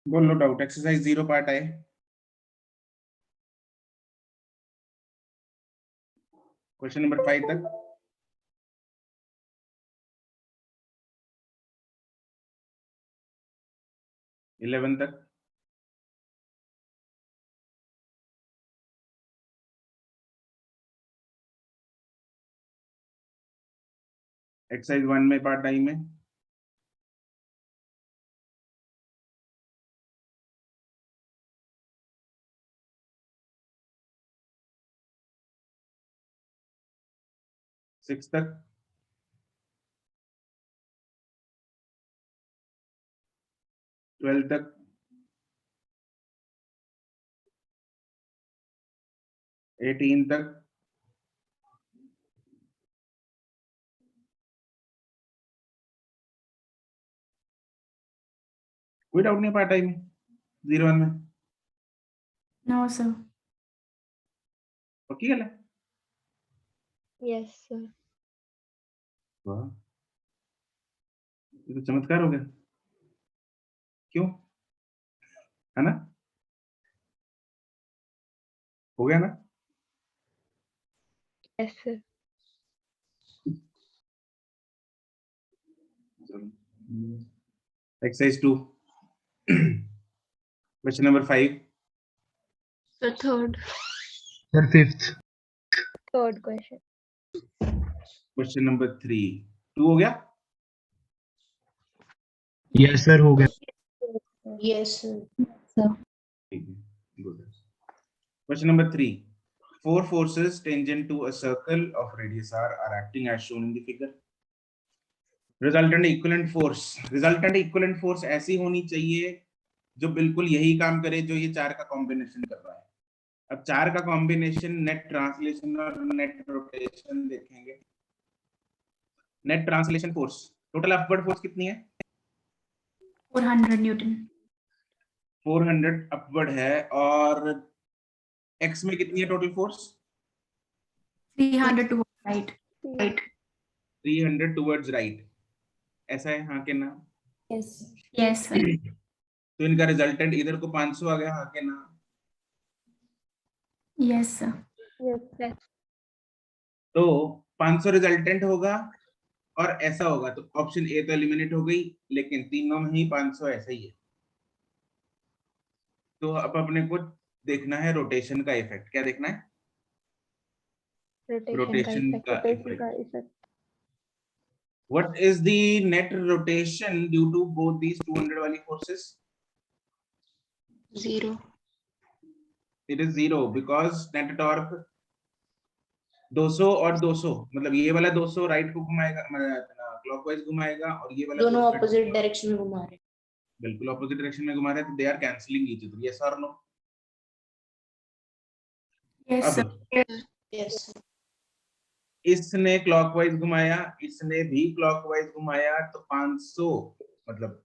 बोल लो doubt. Exercise 0 part है। क्वेश्चन नंबर 5 तक। इलेवन तक। एक्सरसाइज 1 में पार्ट टाइम में। सिक्स तक। ट्वेल्व तक। एटीन तक। कोई डाउट नहीं पार्ट टाइम में 01 में। No sir. पक्की गल है। Yes sir. वाह, ये तो चमत्कार हो गया। क्यों? है ना? हो गया ना? Yes sir. Exercise 2 question number 5। Sir third. Sir fifth. Third question. Question number 3 2 हो गया। यस सर हो गया। Yes sir. Good. Question number 3 four forces tangent to a circle of radius r are acting as shown in the figure. Resultant equivalent force ऐसी होनी चाहिए जो बिल्कुल यही काम करे जो ये चार का कॉम्बिनेशन कर रहा है। अब चार का कॉम्बिनेशन नेट ट्रांसलेशन और नेट रोटेशन देखेंगे। Net translation force total upward force कितनी है? 400 न्यूटन। 400 अपवर्ड है। और एक्स में कितनी है total force? 300 to right. Right. 300 towards right. ऐसा है हाँ के ना? Yes yes sir. तो इनका रिजल्टेंट इधर को 500 आ गया हाँ के ना? Yes sir. यस। तो 500 रिजल्टेंट होगा और ऐसा होगा तो ऑप्शन ए तो एलिमिनेट हो गई, लेकिन तीनों में ही 500 ऐसा ही है। तो अब अपने को देखना है रोटेशन का इफेक्ट। क्या देखना है? रोटेशन का effect. What is the net rotation due to both these 200 वाली forces? 0. It is 0 because net torque 200 और 200 मतलब ये वाला 200 राइट को घुमाएगा, क्लॉकवाइज घुमाएगा, और ये वाला दोनों ऑपोजिट डायरेक्शन में घुमा रहे हैं। बिल्कुल ऑपोजिट डायरेक्शन में घुमा रहे हैं, तो they are cancelling each other. Yes और नो? Yes sir. यस। इसने क्लॉकवाइज घुमाया, इसने भी क्लॉकवाइज घुमाया, तो 500 मतलब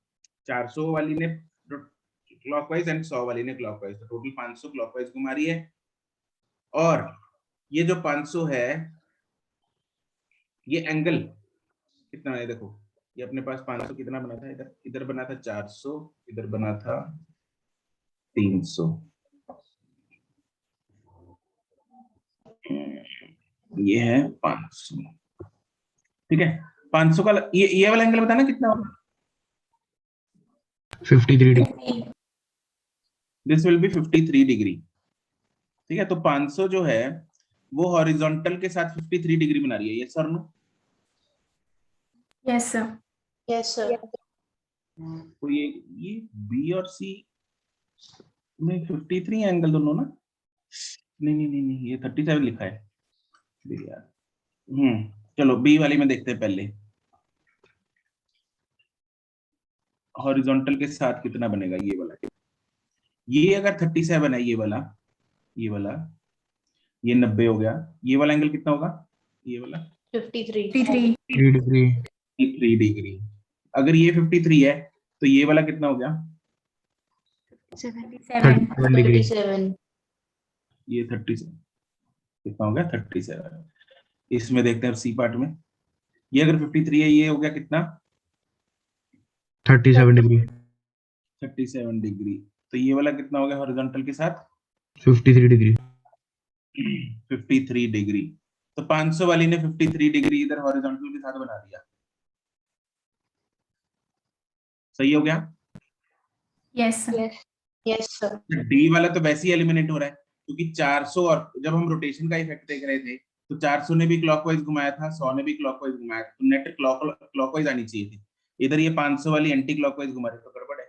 400 वाली ने क्लॉकवाइज एंड 100 वाली ने क्लॉकवाइज, तो टोटल 500 क्लॉकवाइज घुमा रही है। और ये जो 500 है ये एंगल कितना है देखो, ये अपने पास 500 कितना बना था, इधर इधर बना था 400, इधर बना था 300। ये है 500। ठीक है, 500 का ये वाला एंगल बताना कितना होगा? 53 degree. This will be 53 degree. ठीक है, तो 500 जो है वो हॉरिजॉन्टल के साथ 53 डिग्री बना रही है। यस और no? Yes sir. Yes sir. तो ये बी और सी में 53 एंगल दोनों ना? नहीं, ये 37 लिखा है यार। चलो बी वाली में देखते हैं पहले। हॉरिजॉन्टल के साथ कितना बनेगा ये वाला? ये अगर 37 है, ये वाला ये 90 हो गया। ये वाला एंगल कितना होगा? ये वाला 53 डिग्री। 53 डिग्री। अगर ये 53 है तो ये वाला कितना हो गया? 77 डिग्री। 37 ये 37 कितना हो गया? 37। इसमें देखते हैं सी पार्ट में। ये अगर 53 है, ये हो गया कितना? 37 डिग्री। 37 डिग्री। तो ये वाला कितना हो गया हॉरिजॉन्टल के साथ? 53 डिग्री। 53 डिग्री। तो 500 वाली ने 53 डिग्री इधर हॉरिजॉन्टल के साथ बना दिया। सही हो गया? Yes, sir. Yes. Yes, sir. D वाला तो वैसे ही एलिमिनेट हो रहा है, क्योंकि 400 और जब हम रोटेशन का इफेक्ट देख रहे थे तो 400 ने भी क्लॉकवाइज घुमाया था, 100 ने भी क्लॉकवाइज घुमाया था, तो नेट क्लॉकवाइज आनी चाहिए थी। इधर ये 500 वाली एंटी क्लॉकवाइज घुमा रही, तो गड़बड़ है।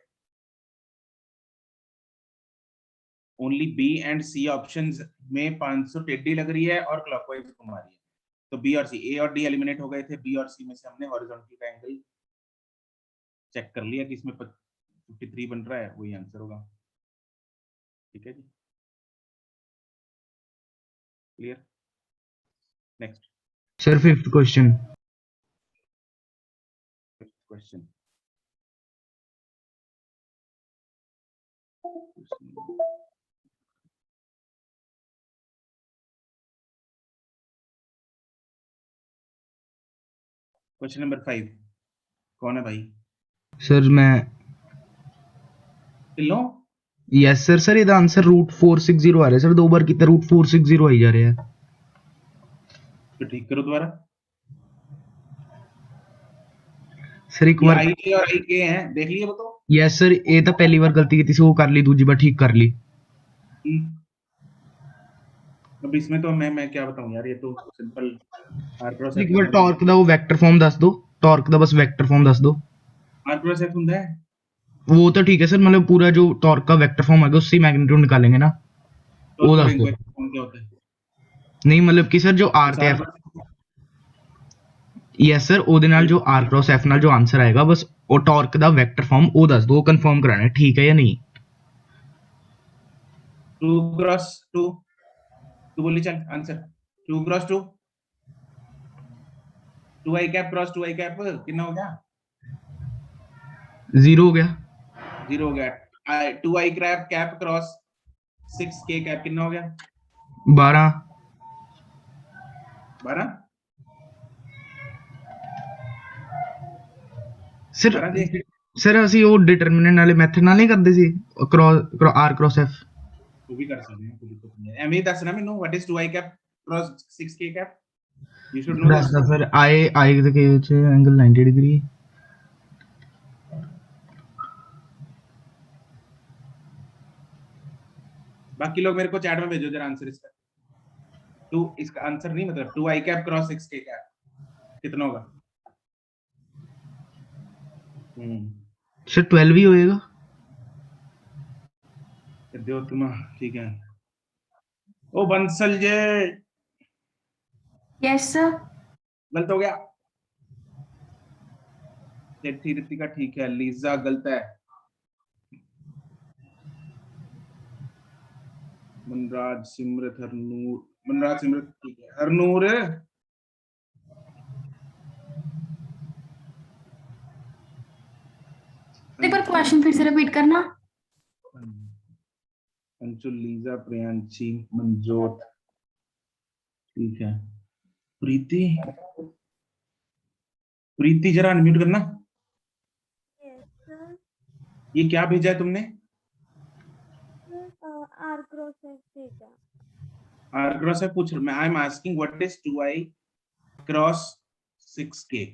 Only B and C options में 500 टेढ़ी लग रही है और क्लॉकवाइज घुमा रही है। तो बी और सी, ए और डी एलिमिनेट हो गए थे, बी और सी में से हमने हॉरिजॉन्टल का एंगल चेक कर लिया कि इसमें 53 बन रहा है, वही आंसर होगा। ठीक है जी, clear? Next sir 5th question. Question. Question number 5 कौन है भाई? सर मैं। लो यस सर। सर ਇਹਦਾ ਆਨਸਰ √460 ਆ ਰਿਹਾ ਸਰ, ਦੋ ਬਾਰ ਕੀਤਾ √460 ਆਈ ਜਾ ਰਿਹਾ ਹੈ। तो ठीक करो दोबारा। ਸਰ ਇੱਕ ये ਵਾਰ। आई के और आई के हैं, देख लिए वो तो। ਯਸ ਸਰ, ਇਹ ਤਾਂ ਪਹਿਲੀ ਵਾਰ ਗਲਤੀ ਕੀਤੀ ਸੀ, ਉਹ ਕਰ ਲਈ, ਦੂਜੀ ਵਾਰ ਠੀਕ ਕਰ ਲਈ। अब इसमें तो मैं क्या बताऊं यार, ये तो सिंपल आर क्रॉस ਇੱਕ ਵਾਰ ਟਾਰਕ ਦਾ ਉਹ ਵੈਕਟਰ ਫਾਰਮ ਦੱਸ ਦਿਓ, ਟਾਰਕ ਦਾ ਬਸ ਵੈक्टर फॉर्म दस दो। आर क्रॉस एफ ਹੁੰਦਾ है वो तो ठीक है सर, मतलब पूरा जो टॉर्क का वेक्टर फॉर्म है उससे मैग्नीट्यूड निकालेंगे ना, वो दस दो। क्या होता है? नहीं मतलब कि सर जो आर ਤੇ एफ। यस सर, ਉਹਦੇ ਨਾਲ जो आर क्रॉस एफ ਨਾਲ जो आंसर आएगा बस वो टॉर्क ਦਾ वेक्टर फॉर्म वो दस दो, कंफर्म कराना है, ठीक है या नहीं? 2 क्रॉस 2 तू बोली चल answer 2 cross 2 2 i cap cross 2 i cap कितना हो गया? 0 हो गया। 0 हो गया। 2 आई कैप क्रॉस 6 के कैप कितना हो गया? 12। 12 ਸਰ 12 जी ਸਰ ਅਸੀਂ ਉਹ ਡਿਟਰਮੀਨੈਂਟ ਵਾਲੇ ਮੈਥਡ ਨਾਲ ਨਹੀਂ ਕਰਦੇ ਸੀ, क्रॉस आर क्रॉस एफ। वो भी कर सकते हैं, कोई दिक्कत नहीं है। एम ही दसना मेनू what is 2 i cap cross 6 के cap, you should know this. ਦੱਸਦਾ ਸਰ, ਆਈ ਦੇ ਵਿੱਚ ਐਂਗਲ 90 डिग्री। बाकी लोग मेरे को चैट में भेजो जरा आंसर इसका। 2 इसका आंसर नहीं, मतलब 2 आई कैप क्रॉस 6 के कैप कितना होगा? सर 12 ही होएगा। दो तुम, ठीक है। ओ बंसल जे Yes, sir. गलत हो गया। रितिका ठीक है, लीजा गलत है। मनराज सिमरत हरनूर, मनराज सिमरत ठीक है। हरनूर एक बार क्वेश्चन फिर से रिपीट करना। अंशुल, लीजा, प्रियांशी, मनजोत ठीक है। प्रीति, प्रीति जरा अनम्यूट करना। ये क्या भेजा है तुमने? आर क्रॉस एफ भेजा। आर क्रॉस एफ पूछ, मैं I am asking what is 2i cross 6k,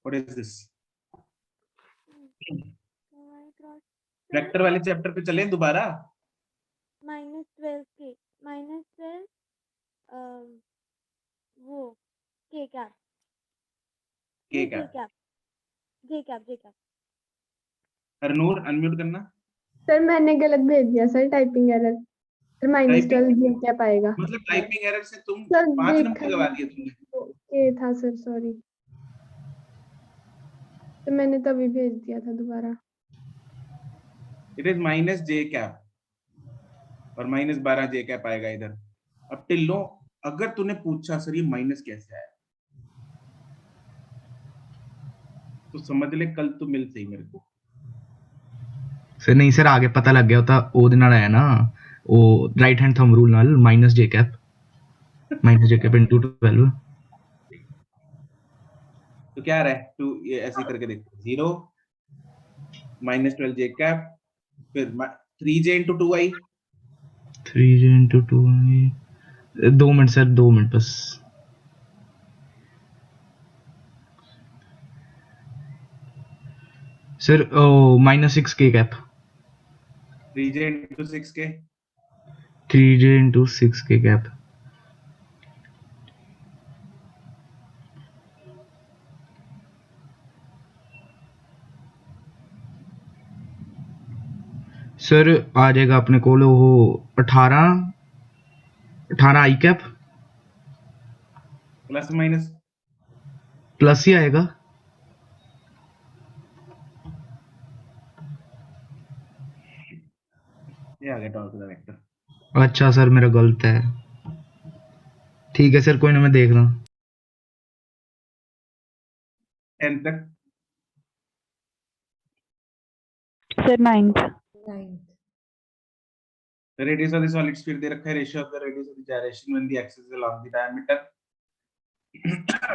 what is this? Vector वाले चैप्टर पे चले दोबारा। -12 के -12 वो के कैप के जे कैप। हरनूर अनम्यूट करना। सर मैंने गलत भेज दिया सर, टाइपिंग एरर। सर -12 जे कैप आएगा। मतलब टाइपिंग एरर से तुम सर 5 नंबर गवा दिए तुमने। ओके था सर, सॉरी। तो मैंने तभी भेज दिया था दोबारा। इट इज -j कैप और -12 j कैप आएगा इधर। अब टिल्लो, अगर तूने पूछा सर ये माइनस कैसे आया, तो समझ ले कल तो मिल सही मेरे को। सर नहीं सर, आगे पता लग गया होता, ਉਹਦੇ ਨਾਲ ਆਇਆ ना वो राइट हैंड थंब रूल ਨਾਲ -j कैप into 12। तो क्या आ रहा है? 2 ये ऐसे करके देखो, 0 माइनस 12 जे कैप, फिर 3j into 2i, 3j into 2i, 2 minute sir, 2 minute बस। Sir -6k cap, 3j into 6k, 3j into 6k cap, sir आ जाएगा अपने को वो 18 i cap plus minus, plus ही आएगा। ये आ गया टॉर्क का वेक्टर। अच्छा सर मेरा गलत है, ठीक है सर, कोई ना, मैं देख रहा हूँ। 10 तक, sir 9th, the radius of the solid sphere दे रखा है, ratio of the radius of the gyration when the axis is along the diameter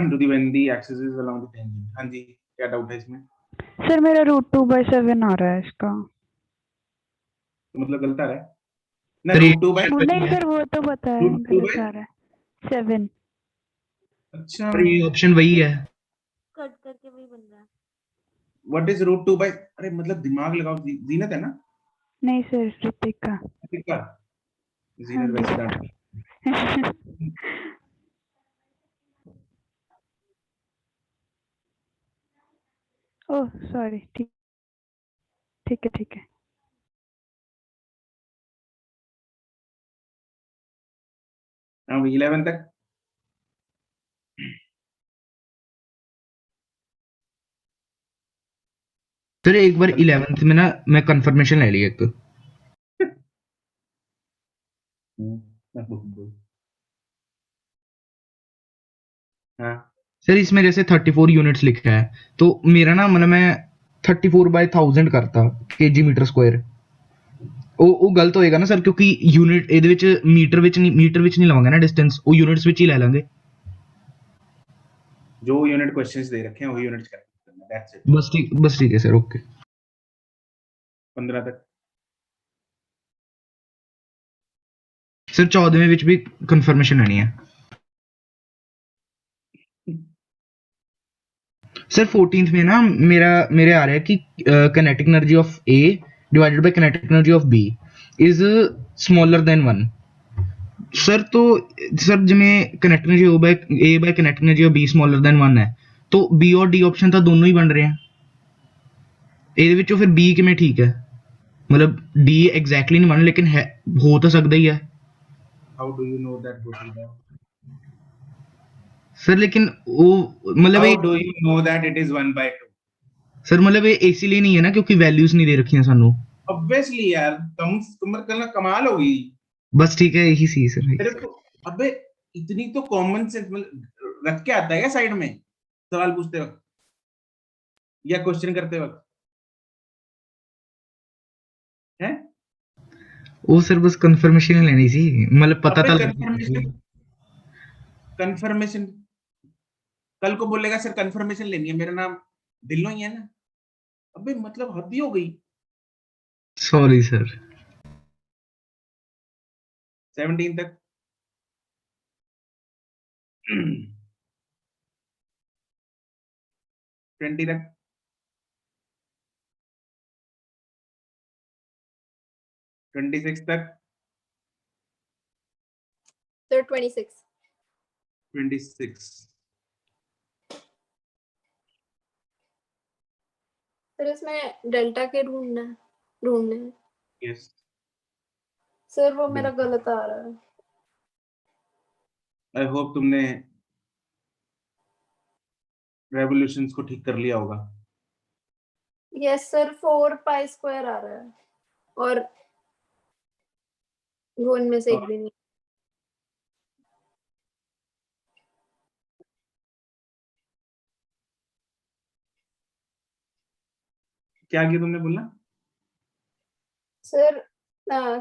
to the when the axis is along the tangent। हाँ जी, क्या doubt है इसमें? Sir मेरा √2/7 आ रहा है इसका। तो मतलब गलत आ रहा है ना, सर नहीं सर, वो तो पता है गलत आ रहा है। 7। अच्छा, ये ऑप्शन वही है। कट करके वही बन रहा है। व्हाट इज √2 बाय, अरे मतलब दिमाग लगाओ, जीनत है ना, नहीं सर, ऋतिक का। ठीक है, हाँ जीनत जी वैसे सर। डांट। ओह सॉरी, ठीक ठीक है ठीक है। हाँ 11 तक, सर एक बार 11th में ना मैं कंफर्मेशन ले लिया एक। हाँ सर इसमें जैसे 34 यूनिट्स लिखा है, तो मेरा ना मतलब मैं 34/1000 करता kg मीटर स्क्वायर, ਉਹ ਗਲਤ ਹੋਏਗਾ ਨਾ ਸਰ, ਕਿਉਂਕਿ ਯੂਨਿਟ ਇਹਦੇ ਵਿੱਚ ਮੀਟਰ ਵਿੱਚ ਨਹੀਂ ਲਵਾਂਗੇ ਨਾ डिस्टेंस, ਉਹ यूनिट्स ਵਿੱਚ ਹੀ ਲੈ ਲਾਂਗੇ। जो यूनिट क्वेश्चंस दे रखे हैं वो यूनिट्स करना, दैट्स इट। बस ठीक है सर, ओके। 15 तक, सर 14वें ਵਿੱਚ भी कंफर्मेशन लेनी है। सर 14th में ना मेरे आ रहा है कि kinetic energy of A divided by kinetic energy of B is smaller than 1। Sir तो सर जिमें kinetic energy A by kinetic energy of B smaller than 1 है, तो B और D ऑप्शन ਤਾਂ ਦੋਨੋਂ ਹੀ ਬਣ ਰਹੇ ਆ, ਇਹਦੇ ਵਿੱਚੋਂ ਫਿਰ B ਕਿਵੇਂ ਠੀਕ ਹੈ, मतलब D एग्जैक्टली नहीं बन, लेकिन है, हो तो सकता ही है। How do you know that हो सकता है? सर लेकिन वो मतलब how do you know that it is 1/2? Sir मतलब ये इसीलिए नहीं है ना क्योंकि वैल्यूज नहीं दे रखी हैं सानू। ऑब्वियसली यार, तुम करना कमाल होगी। बस ठीक है, यही सी सर। तेरे को अबे इतनी तो कॉमन सेंस रख के आता है क्या साइड में सवाल पूछते वक्त या क्वेश्चन करते वक्त है? वो सर बस कंफर्मेशन लेनी थी, मतलब पता था। कंफर्मेशन कल को बोलेगा सर कंफर्मेशन लेनी है, मेरा नाम दिल्लो ही है ना। अबे मतलब हद ही हो गई। Sorry sir. 17 तक, 20 तक, 26 तक, Sir, 26. 26 सर इसमें डेल्टा के ढूंढने हैं। यस सर वो मेरा गलत आ रहा है। आई होप तुमने रेवोल्यूशंस को ठीक कर लिया होगा। यस सर, 4π² आ रहा है और वो इनमें से एक भी नहीं। क्या किया तुमने बोलना? सर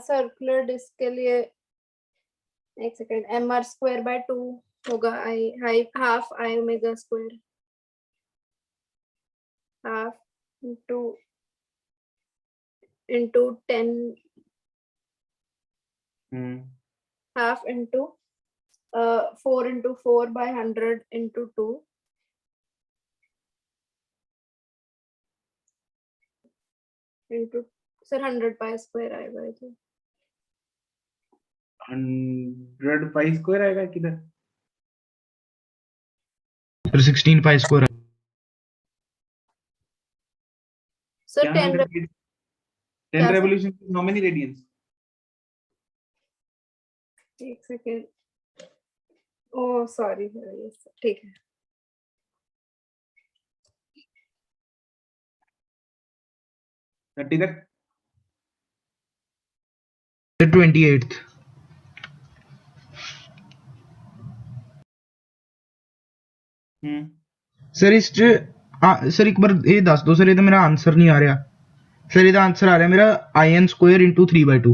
सर्कुलर डिस्क के लिए एक सेकंड, mr²/2 होगा, half I omega square, half into into 10 half into 4 into 4 by 100 into 2 into sir 100 pi square आएगा ये तो 100 पाई स्क्वायर आएगा किधर? फिर 16 पाई स्क्वायर। sir क्या 10 10 क्या sir? revolution how many radians? एक सेकेंड ओह सॉरी यस ठीक है 30 तक 28th। सर इस सर एक बार ये दस दो सर, ये तो मेरा आंसर नहीं आ रहा सर। ਇਹਦਾ ਆਨਸਰ ਆ ਰਿਹਾ ਮੇਰਾ in square into 3/2।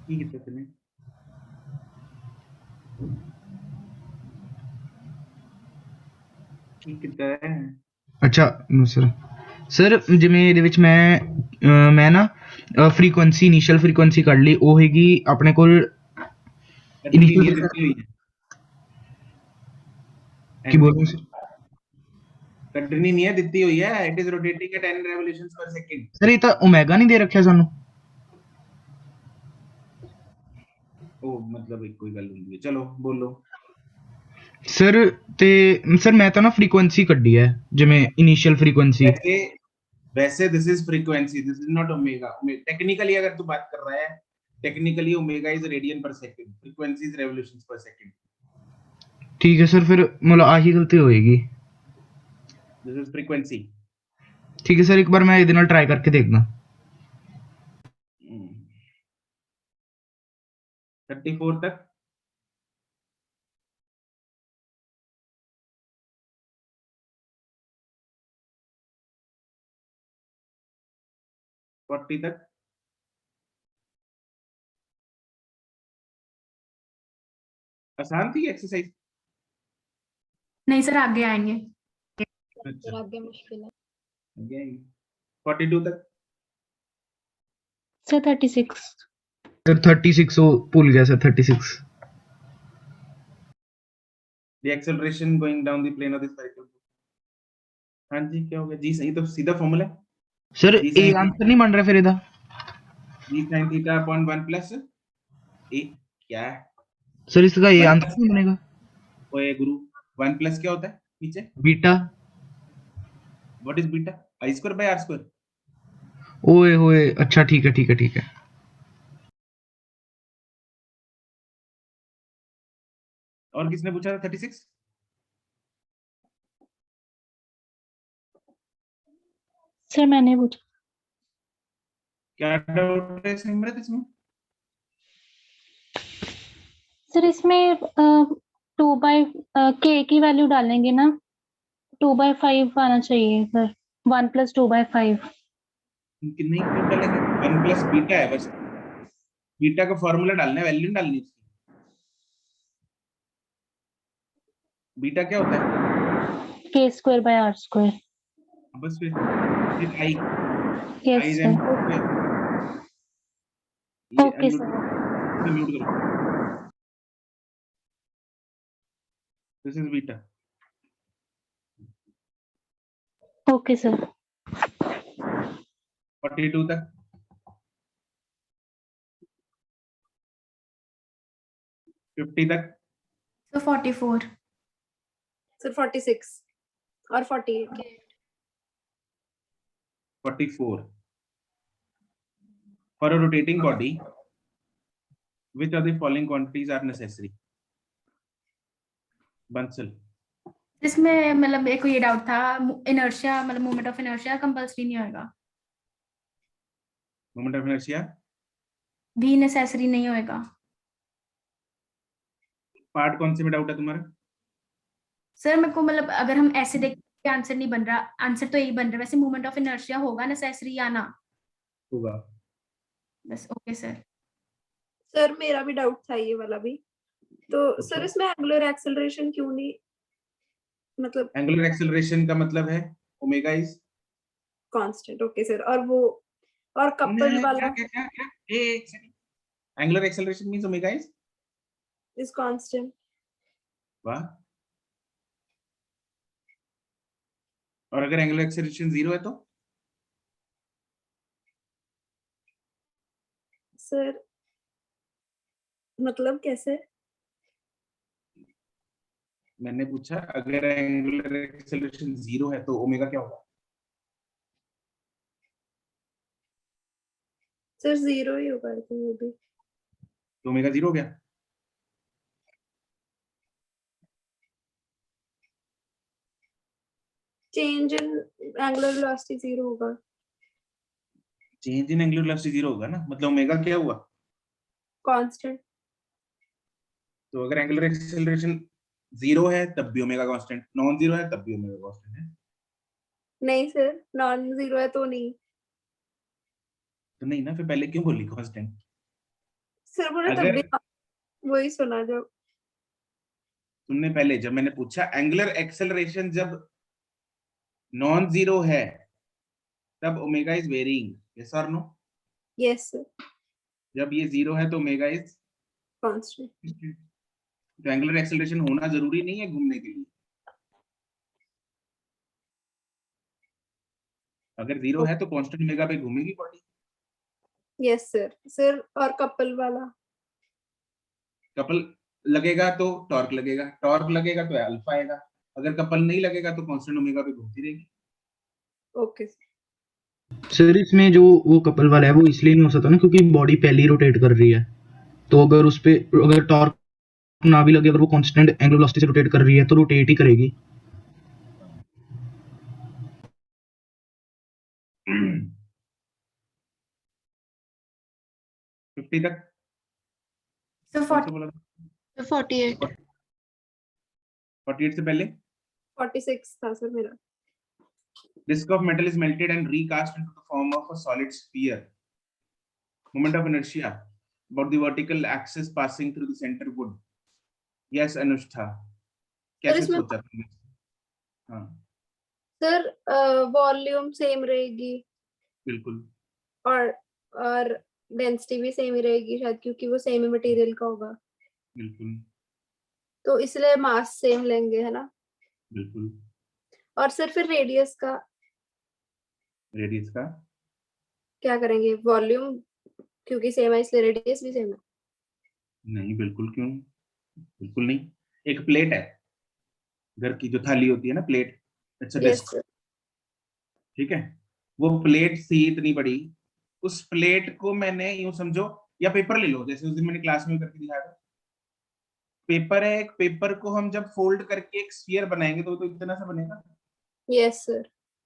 ਕੀ ਕੀਤਾ ਤੈਨੇ? ਕੀ ਕੀਤਾ ਹੈ? ਅੱਛਾ ਸਰ ਜਿਵੇਂ ਇਹਦੇ ਵਿੱਚ ਮੈਂ ਨਾ ਫ੍ਰੀਕੁਐਂਸੀ ਇਨੀਸ਼ੀਅਲ ਫ੍ਰੀਕੁਐਂਸੀ ਕੱਢ ਲਈ, ਉਹ ਹੈਗੀ ਆਪਣੇ ਕੋਲ ਇਨੀਸ਼ੀਅਲ ਦਿੱਤੀ ਹੋਈ ਹੈ। ਕੀ ਬੋਲਦੇ ਸਰ? ਕੱਢਣੀ ਨਹੀਂ ਹੈ, ਦਿੱਤੀ ਹੋਈ ਹੈ। It is rotating at 10 revolutions per second। Sir ਇਹ ਤਾਂ ਓਮੇਗਾ ਨਹੀਂ ਦੇ ਰੱਖਿਆ ਸਾਨੂੰ। ਉਹ ਮਤਲਬ ਇੱਕ ਕੋਈ ਗੱਲ ਹੁੰਦੀ ਹੈ। ਚਲੋ ਬੋਲੋ ਸਰ ਤੇ ਸਰ ਮੈਂ ਤਾਂ ਨਾ ਫ੍ਰੀਕੁਐਂਸੀ ਕੱਢੀ ਹੈ, ਜਿਵੇਂ ਇਨੀਸ਼ੀਅਲ ਫ੍ਰੀਕੁਐਂਸੀ। वैसे this is frequency, this is not omega. Technically अगर तू बात कर रहा है, टेक्निकली ओमेगा इज रेडियन पर सेकंड, फ्रीक्वेंसी इज रेवोल्यूशंस पर सेकंड। ठीक है सर, फिर मतलब आही गलती होएगी। This is frequency. ठीक है सर, एक बार मैं ਇਹਦੇ ਨਾਲ ट्राई करके देखना। 34 तक 40 तक आसान थी एक्सरसाइज? नहीं सर आगे आएंगे। अच्छा आगे मुश्किल है आगे आएंगे। 42 तक सर 36 सर 36 वो भूल गया sir 36। the acceleration going down the plane of the spherical। हाँ जी क्या हो गया जी? सही तो सीधा फॉर्मूला है सर जी ए आंसर नहीं बन रहा फिर ਇਹਦਾ। जी sin थीटा अपॉन 1 प्लस ए। क्या है सर इसका ए आंसर नहीं बनेगा। ओए गुरु 1 प्लस क्या होता है नीचे? Beta. What is beta? I square by r square. ओए होए, अच्छा ठीक है ठीक है ठीक है। और किसने पूछा था 36? सर मैंने पूछा क्या डाउट है सिमरत इसमें? सर इसमें 2 बाई के की वैल्यू डालेंगे ना 2/5 आना चाहिए सर 1 + 2/5। नहीं क्यों डालेंगे? 1 प्लस बीटा है बस। बीटा का फॉर्मूला डालना है, वैल्यू डालनी है इसकी। बीटा क्या होता है? k²/r²। बस फिर आई यस आई सर ओके सर म्यूट करो। This is beta. Okay sir 42 तक 50 तक तो 44 सर 46 और 48 44 for a rotating body which of the following quantities are necessary? Bansal इसमें मतलब एक को ये डाउट था, इनर्शिया मतलब मोमेंट ऑफ इनर्शिया कंपल्सरी नहीं होएगा, मोमेंट ऑफ इनर्शिया भी नेसेसरी नहीं होएगा। पार्ट कौन से में डाउट है तुम्हारा? सर मेरे को मतलब अगर हम ऐसे देख के आंसर नहीं बन रहा, आंसर तो यही बन रहा है वैसे, मोमेंट ऑफ इनर्शिया होगा नेसेसरी या ना? होगा। बस ओके सर। सर मेरा भी डाउट था ये वाला भी, तो सर इसमें एंगुलर एक्सेलरेशन क्यों नहीं मतलब एंगुलर एक्सेलरेशन का मतलब है omega is constant. Okay sir, और वो और कपल्ड वाला एक second, angular acceleration means omega is constant. वाह, और अगर एंगुलर एक्सेलरेशन 0 है तो सर मतलब कैसे? मैंने पूछा अगर एंगुलर एक्सेलरेशन 0 है तो ओमेगा क्या होगा? सर 0 ही होगा आई थिंक वो भी। तो ओमेगा 0 हो गया। चेंज इन एंगुलर वेलोसिटी 0 होगा। चेंज इन एंगुलर वेलोसिटी 0 होगा ना, मतलब ओमेगा क्या हुआ? कांस्टेंट। तो अगर एंगुलर एक्सेलरेशन 0 है तब भी ओमेगा कांस्टेंट, नॉन 0 है तब भी ओमेगा कांस्टेंट है। नहीं सर, नॉन 0 है तो नहीं। तो नहीं ना, फिर पहले क्यों बोली कांस्टेंट? सर बोले तब अगर भी वही सुना जब। तुमने पहले जब मैंने पूछा एंगुलर एक्सेलरेशन जब नॉन 0 है तब ओमेगा इज वेरिंग, यस और नो? यस सर, जब ये 0 है तो ओमेगा इज कांस्टेंट। तो एंगुलर एक्सेलरेशन होना जरूरी नहीं है घूमने के लिए। अगर 0 है तो कांस्टेंट ओमेगा पे घूमेगी बॉडी। Yes sir. सर और कपल वाला? कपल लगेगा तो टॉर्क लगेगा, टॉर्क लगेगा तो अल्फा आएगा। अगर कपल नहीं लगेगा तो कांस्टेंट ओमेगा पे घूमती रहेगी। ओके सर इसमें जो वो कपल वाला है वो इसलिए नहीं हो सकता ना क्योंकि बॉडी पहले ही रोटेट कर रही है, तो अगर उस पे अगर टॉर्क ना भी लगे, अगर वो कांस्टेंट एंगुलर वेलोसिटी से रोटेट कर रही है तो रोटेट ही करेगी। 50 तक So कौन सा 40, बोला? 48। 48 से पहले 46 था सर मेरा। disk of metal is melted and recast into the form of a solid sphere. Moment of inertia about the vertical axis passing through the center would. Yes, Anushka. Sir कैसे इसमें सोचा तुमने? हाँ सर वॉल्यूम सेम रहेगी बिल्कुल और density भी same ही रहेगी शायद, क्योंकि वो सेम ही मटेरियल का होगा, बिल्कुल तो इसलिए मास सेम लेंगे, है ना? बिल्कुल। और सर फिर रेडियस का रेडियस का क्या करेंगे? वॉल्यूम क्योंकि सेम है इसलिए रेडियस भी सेम है। नहीं, बिल्कुल क्यों? बिल्कुल नहीं। एक प्लेट है, घर की जो थाली होती है ना, plate, it's a yes disc, sir. ठीक है? वो प्लेट थी इतनी बड़ी, उस प्लेट को मैंने यूं समझो, या पेपर ले लो, जैसे उस दिन मैंने क्लास में करके दिखाया था। पेपर है, एक पेपर को हम जब फोल्ड करके एक स्फीयर बनाएंगे तो इतना सा बनेगा। यस सर,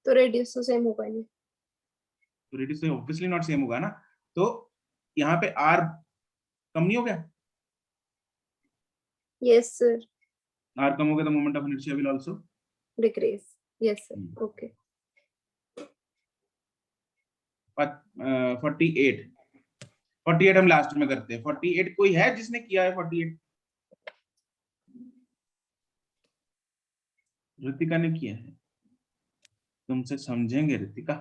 तो रेडियस तो सेम होगा नहीं। तो रेडियस तो ऑब्वियसली नॉट सेम होगा ना, तो यहाँ पे आर कम नहीं हो गया? यस सर, आर कम हो गया तो moment of inertia will also decrease. Yes sir, okay. 48 48 हम लास्ट में करते हैं। 48 कोई है जिसने किया है 48? ऋतिका ने किया है, तुमसे समझेंगे ऋतिका।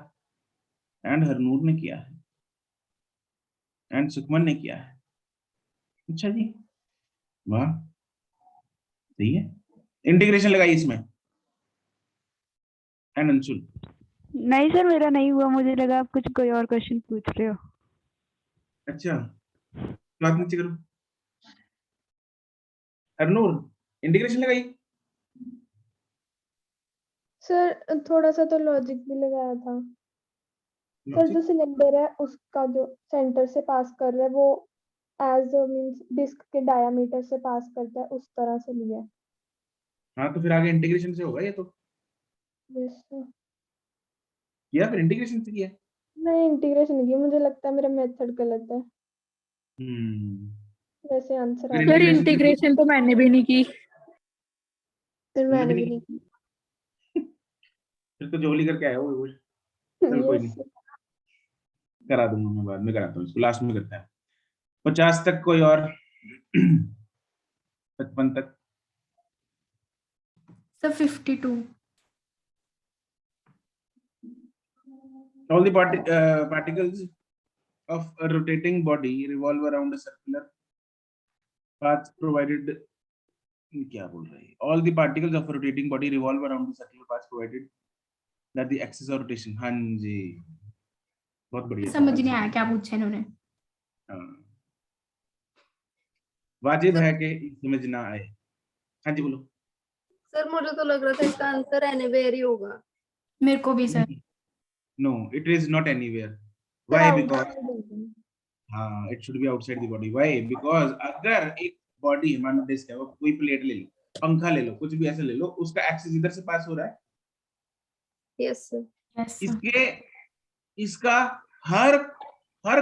एंड हरनूर ने किया है, एंड सुखमन ने किया है। अच्छा जी, वाह, सही है। इंटीग्रेशन लगाई इसमें, एंड अंशुल। नहीं सर, मेरा नहीं हुआ, मुझे लगा आप कुछ कोई और क्वेश्चन पूछ रहे हो। अच्छा, बात नीचे करो। हरनूर, इंटीग्रेशन लगाई? सर थोड़ा सा तो लॉजिक भी लगाया था सर। Logic? जो सिलेंडर है उसका जो सेंटर से पास कर रहा है वो एज मींस डिस्क के डायामीटर से पास करता है, उस तरह से लिया है। हाँ, तो फिर आगे इंटीग्रेशन से होगा ये तो। Yes sir. किया, फिर इंटीग्रेशन से किया। नहीं इंटीग्रेशन की, मुझे लगता है मेरा मेथड गलत है, वैसे आंसर आ फिर गया। सर इंटीग्रेशन तो मैंने भी नहीं की। फिर मैंने भी नहीं की। फिर तो जोली करके आया हो। चल कोई यस नहीं, सर। करा दूंगा मैं, बाद में कराता हूँ इसको, लास्ट में करता है। 50 तक कोई और? 55 तक? Sir, 52. All the particles of a rotating body revolve around a circular path provided. क्या बोल रहा है? All the particles of a rotating body revolve around the circular path provided that the axis of rotation. हाँ जी, बहुत बढ़िया। समझ नहीं आया क्या पूछा इन्होंने। हाँ, वाजिब है कि समझ ना आए। हाँ जी बोलो। सर मुझे तो लग रहा था इसका आंसर एनीवेयर ही होगा। मेरे को भी sir. No, it is not anywhere. Sir, Why? outside Because होगा। हाँ, it should be outside the body. Why? Because अगर एक बॉडी मानो डिस्क है, वो कोई प्लेट ले लो, पंखा ले लो, कुछ भी ऐसे ले लो, उसका एक्सिस इधर से पास हो रहा है। Yes sir. Yes sir. इसके इसका हर हर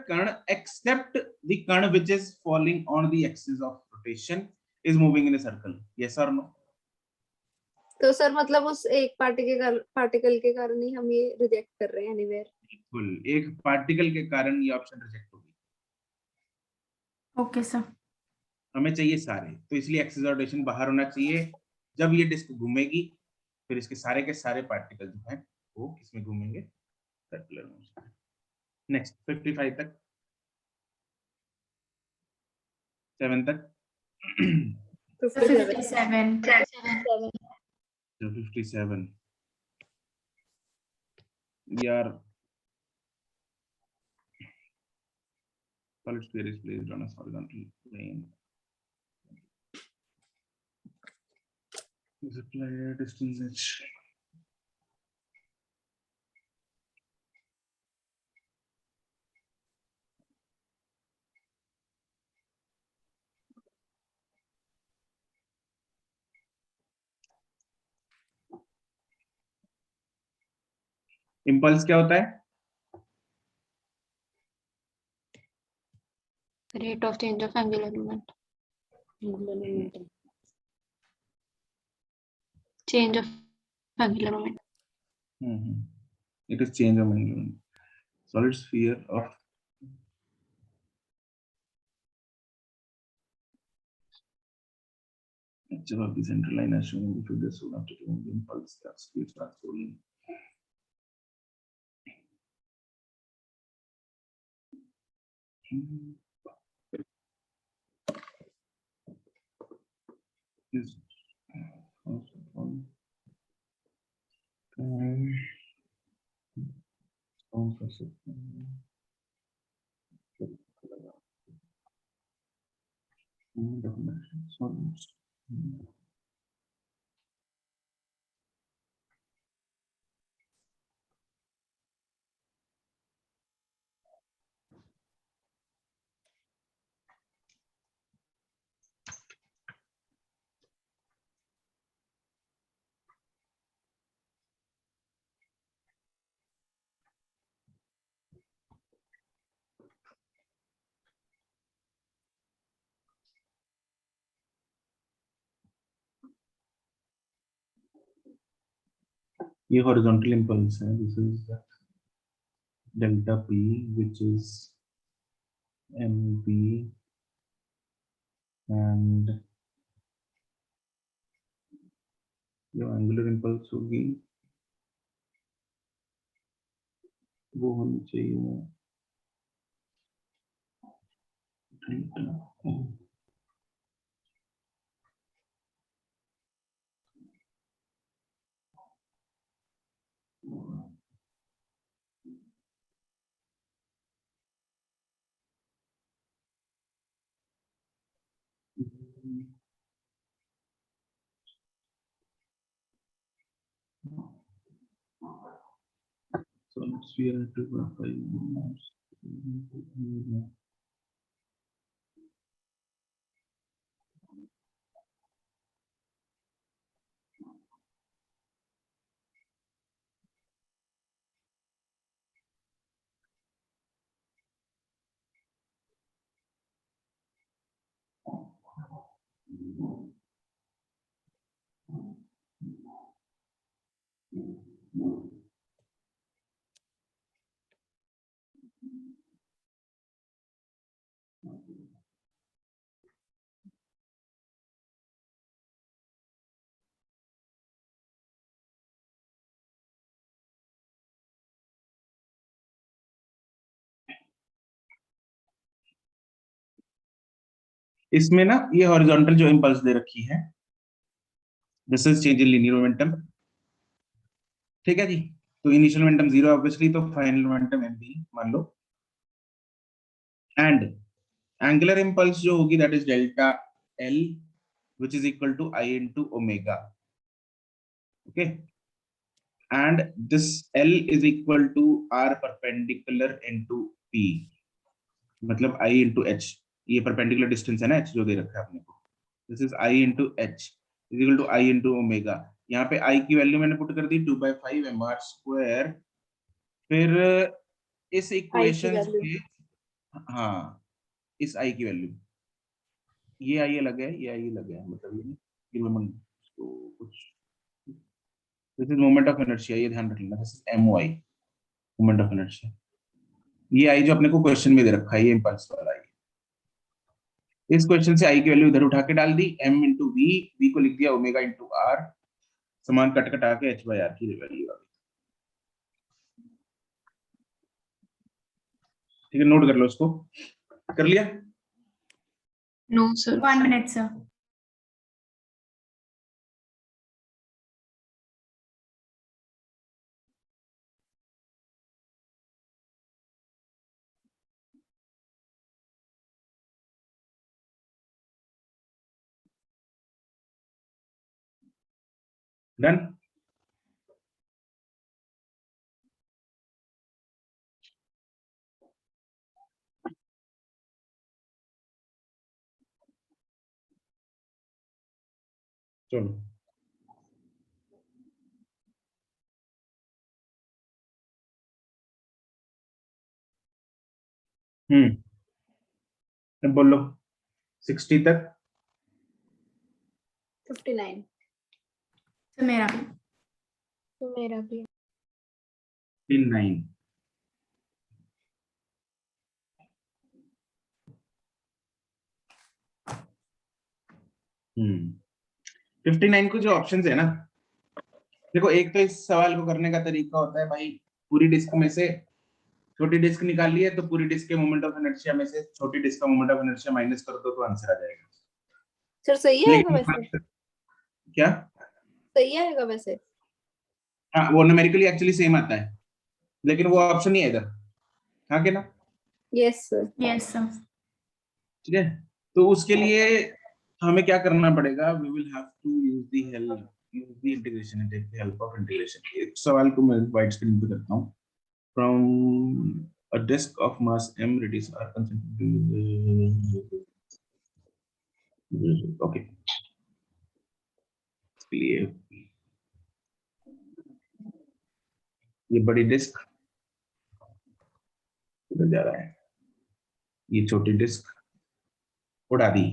कण एक्सेप्ट द कण which is falling on the axis of rotation is moving in a circle. Yes or no? तो सर मतलब उस एक पार्टिकल के कारण ही हम ये रिजेक्ट कर रहे हैं एनीवेयर। बिल्कुल, एक पार्टिकल के कारण ये ऑप्शन रिजेक्ट होगी। Okay sir. हमें चाहिए सारे, तो इसलिए एक्सिस ऑफ रोटेशन बाहर होना चाहिए। जब ये डिस्क घूमेगी, फिर इसके सारे के सारे पार्टिकल जो हैं वो किसमें घूमेंगे? Circular motion. नेक्स्ट 55 तक, 7 तक। 57. 57 यार, solid sphere is placed on a horizontal plane. Is applied at distance h. Impulse क्या होता है? Rate of change of angular moment. Change of angular moment. It is change of angle. Solid sphere of of the central line as shown in the figure soon after doing the impulse that speeds transforming. Is also on ये horizontal impulse है. This is delta p, which is mp, and जो angular impulse होगी वो होनी चाहिए delta so sphere 2.5 इसमें ना ये हॉरिजॉन्टल जो इंपल्स दे रखी है, this is change in linear momentum, ठीक है जी। तो इनिशियल मोमेंटम 0 ऑब्वियसली, तो फाइनल मोमेंटम mv मान लो, एंड एंगुलर इंपल्स जो होगी that is delta l which is equal to I into omega, okay, and this l is equal to r perpendicular into p, मतलब I into h, ये perpendicular distance है ना h जो दे रखा है अपने को, this is I into h is equal to I into omega। यहाँ पे I की वैल्यू मैंने पुट कर दी 2/5 mr स्क्वायर, फिर इस इक्वेशन value। पे, हाँ इस I की वैल्यू, ये I अलग है, ये I अलग है, मतलब ये नहीं कि मैं तो कुछ, this is moment of inertia, ये ध्यान रख लेना, this is MOI moment of inertia, ये I जो अपने को क्वेश्चन में दे रखा है, ये इंपल्स वाला I। इस क्वेश्चन से I की वैल्यू इधर उठा के डाल दी, m into v, v को लिख दिया ओमेगा into r, समान कट कटा के h/r की वैल्यू आ गई। ठीक है, नोट कर लो इसको, कर लिया? No, sir. 1 minute, sir. Done? चलो अब बोलो 60 तक। 59। तो मेरा भी। तो मेरा भी। 59 59 को जो ऑप्शंस है ना, देखो एक तो इस सवाल को करने का तरीका होता है भाई, पूरी डिस्क में से छोटी डिस्क निकाल ली है तो पूरी डिस्क के मोमेंट ऑफ इनर्शिया में से छोटी डिस्क का मोमेंट ऑफ इनर्शिया माइनस कर दो तो आंसर आ जाएगा। सर सही आएगा वैसे? लेकिन क्या सही आएगा वैसे? हाँ, वो न्यूमेरिकली एक्चुअली सेम आता है, लेकिन वो ऑप्शन नहीं है इधर, हाँ के ना? Yes sir. Yes, sir. ठीक है, तो उसके लिए हमें क्या करना पड़ेगा, we will have to use the integration, take the help of integration. एक सवाल को मैं व्हाइट स्क्रीन पे करता हूँ। From a disc of mass m radius r concentrated, okay, लिए ये बड़ी डिस्क उधर जा रहा है, ये छोटी डिस्क उड़ा दी।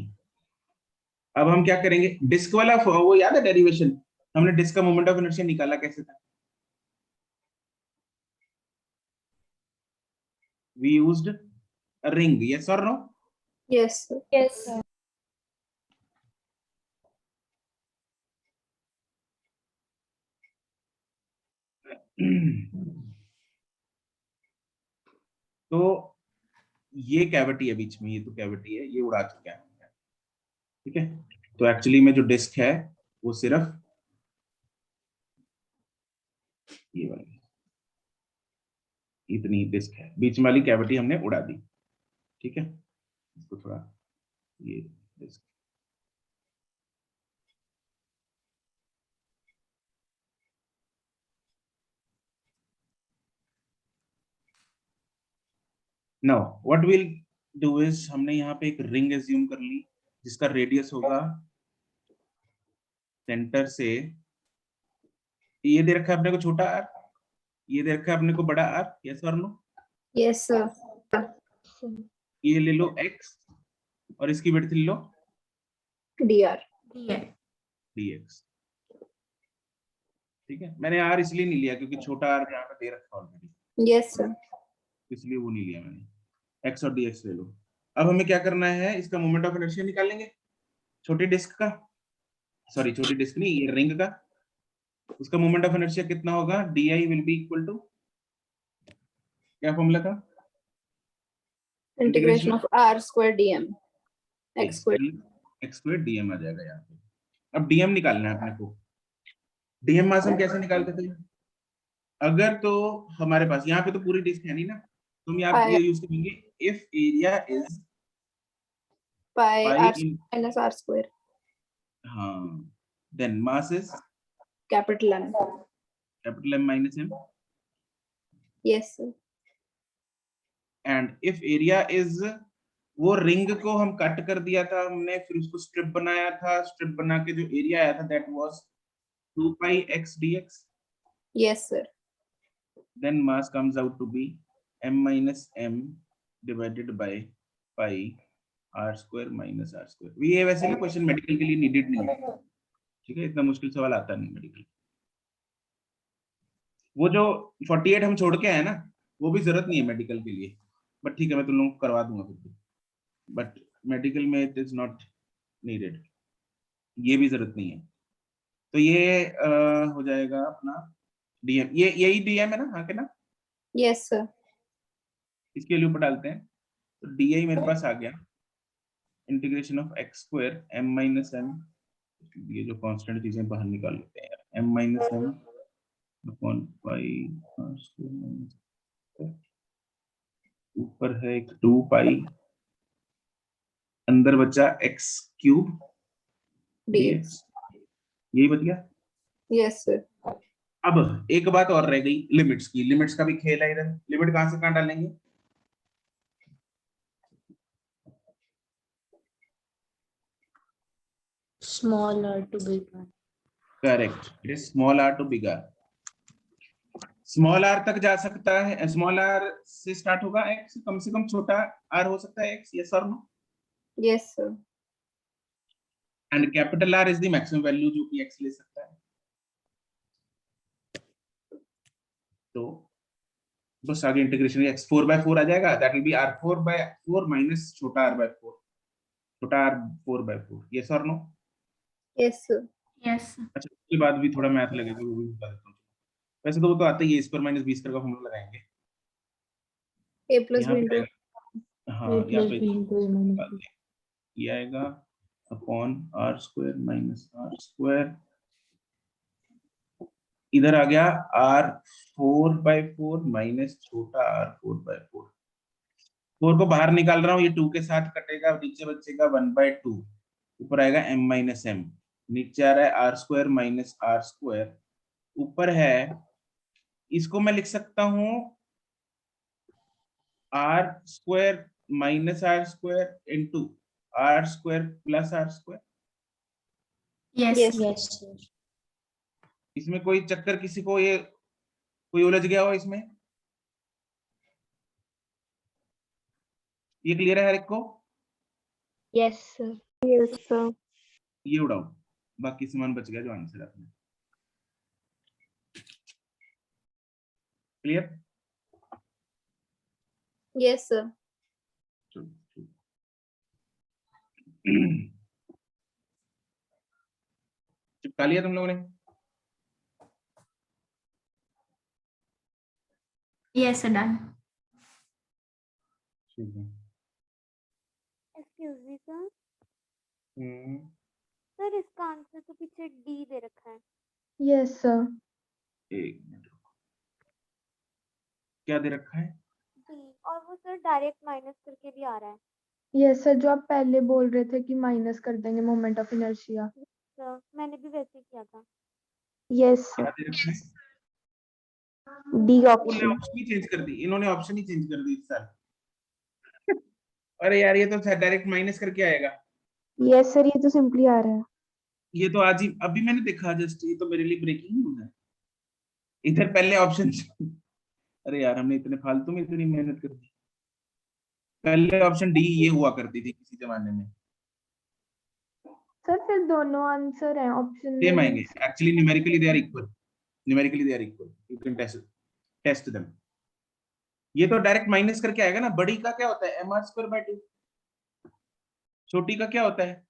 अब हम क्या करेंगे, डिस्क वाला वो याद है डेरिवेशन, हमने डिस्क का मोमेंट ऑफ इनर्शिया निकाला कैसे था? We used a ring, yes और no? Yes sir. Yes sir. तो ये कैविटी है बीच में, ये तो कैविटी है, ये उड़ा चुका है, ठीक है। तो एक्चुअली में जो डिस्क है वो सिर्फ ये वाली इतनी डिस्क है, बीच वाली कैविटी हमने उड़ा दी, ठीक है। इसको थोड़ा ये disc, now what will do is, हमने यहाँ पे एक रिंग एज्यूम कर ली जिसका रेडियस होगा सेंटर से, ये दे रखा है अपने को छोटा r, ये दे रखा है अपने को बड़ा r, यस और नो? Yes sir. ये ले लो x और इसकी विड्थ ले लो dr। dx, ठीक है। मैंने r इसलिए नहीं लिया क्योंकि छोटा r यहाँ पे दे रखा है ऑलरेडी, यस सर। इसलिए वो नहीं लिया मैंने, x और dx ले लो। अब हमें क्या करना है, इसका मोमेंट ऑफ इनर्शिया निकालेंगे छोटी डिस्क का, सॉरी छोटी डिस्क नहीं, ये रिंग का, उसका मोमेंट ऑफ इनर्शिया कितना होगा, di will be equal to, क्या फॉर्मूला था? Integration of r square dm। x squared. x squared dm आ जाएगा यहाँ पे। अब dm निकालना है अपने को। dm मास हम कैसे निकालते थे? अगर तो हमारे पास यहाँ पे तो पूरी डिस्क है नहीं ना, तो हम यहाँ ये यूज करेंगे if area is pi pi r in, minus r square. हाँ, then mass is Capital M. capital M minus m, Yes, sir. and if area is, वो रिंग को हम कट कर दिया था हमने, फिर उसको स्ट्रिप बनाया था, स्ट्रिप बना के जो एरिया आया था that was 2 pi x dx. Yes, sir. Then mass comes out to be m minus m divided by pi r square minus r square. ये वैसे ना क्वेश्चन मेडिकल के लिए नीडेड नहीं है, ठीक है, इतना मुश्किल सवाल आता नहीं मेडिकल। वो जो 48 हम छोड़ के आए ना, वो भी जरूरत नहीं है मेडिकल के लिए, बट ठीक है मैं तुम लोगों को करवा दूंगा फिर भी, बट मेडिकल में इट इज नॉट नीडेड, ये भी जरूरत नहीं है। तो ये हो जाएगा अपना डीएम, ये यही डीएम है ना, हाँ के ना? Yes, sir. इसके लिए ऊपर डालते हैं, तो डी मेरे पास आ गया, integration of x square m minus m, ये जो कांस्टेंट चीजें बाहर निकाल लेते हैं, m minus m upon pi r square minus, ऊपर है एक 2 पाई, अंदर बचा एक्स क्यूब dx. यही बच गया। Yes, sir. अब एक बात और रह गई लिमिट्स की, लिमिट्स का भी खेल है इधर। लिमिट कहां से कहां डालेंगे? Small r to big r. Correct, it is small r to big r. Small r तक जा सकता है, स्मॉल आर से स्टार्ट होगा एक्स, कम से कम छोटा आर हो सकता है एक्स, यस और no? Yes, sir. And capital R is the maximum value जो कि एक्स ले सकता है। तो बस आगे इंटीग्रेशन x 4/4 आ जाएगा, that will be r4/4 minus छोटा r/4, छोटा r4/4, यस और नो? Yes, sir. यस अच्छा, उसके बाद भी थोड़ा मैथ लगेगा, वो भी बता देता हूँ। वैसे तो वो तो आता ही है, स्क्वायर माइनस बी स्क्वायर का फॉर्मूला लगाएंगे A plus यहाँ b पे into आएगा, हाँ A यहाँ plus पे b into a minus निकाल b. दें। ये आएगा upon r square minus r square, इधर आ गया r4/4 माइनस छोटा r4/4, 4 को बाहर निकाल रहा हूँ, ये 2 के साथ कटेगा, नीचे बचेगा 1/2, ऊपर आएगा m माइनस m, नीचे आ रहा है r square minus r square, ऊपर है, इसको मैं लिख सकता हूँ r square minus r square into r square plus r square. Yes Yes, sir. इसमें कोई चक्कर किसी को ये कोई उलझ गया हो इसमें? ये क्लियर है हर एक को? Yes, sir. Yes, sir. ये उड़ाओ, बाकी सामान बच गया जो आंसर आपने। क्लियर? Yes, sir. चिपका लिया तुम लोगों ने? Yes done. ठीक है। एक्सक्यूज मी सर, हम्म, सर इसका आंसर तो पीछे डी दे रखा है। Yes, sir. एक मिनट रुको। क्या दे रखा है? डी, और वो सर डायरेक्ट माइनस करके भी आ रहा है। Yes, sir. जो आप पहले बोल रहे थे कि माइनस कर देंगे मोमेंट ऑफ इनर्शिया। सर मैंने भी वैसे ही किया था। Yes, sir. क्या दे रखा है? D उन्होंने option. ऑप्शन ही चेंज कर दी, इन्होंने ऑप्शन ही चेंज कर दी इस साल। अरे यार, ये तो डायरेक्ट माइनस करके आएगा। Yes, sir. ये तो सिंपली आ रहा है। ये तो आज ही अभी मैंने देखा जस्ट, ये तो मेरे लिए ब्रेकिंग न्यूज है। इधर पहले ऑप्शन अरे यार, हमने इतने फालतू में इतनी मेहनत कर दी। पहले ऑप्शन डी ये हुआ करती थी किसी जमाने में। सर फिर दोनों आंसर हैं ऑप्शन सेम में। आएंगे, actually numerically they are equal, numerically they are equal, you can test them. ये तो डायरेक्ट माइनस करके आएगा ना। बड़ी का क्या होता है? mr²/2। छोटी का क्या होता है?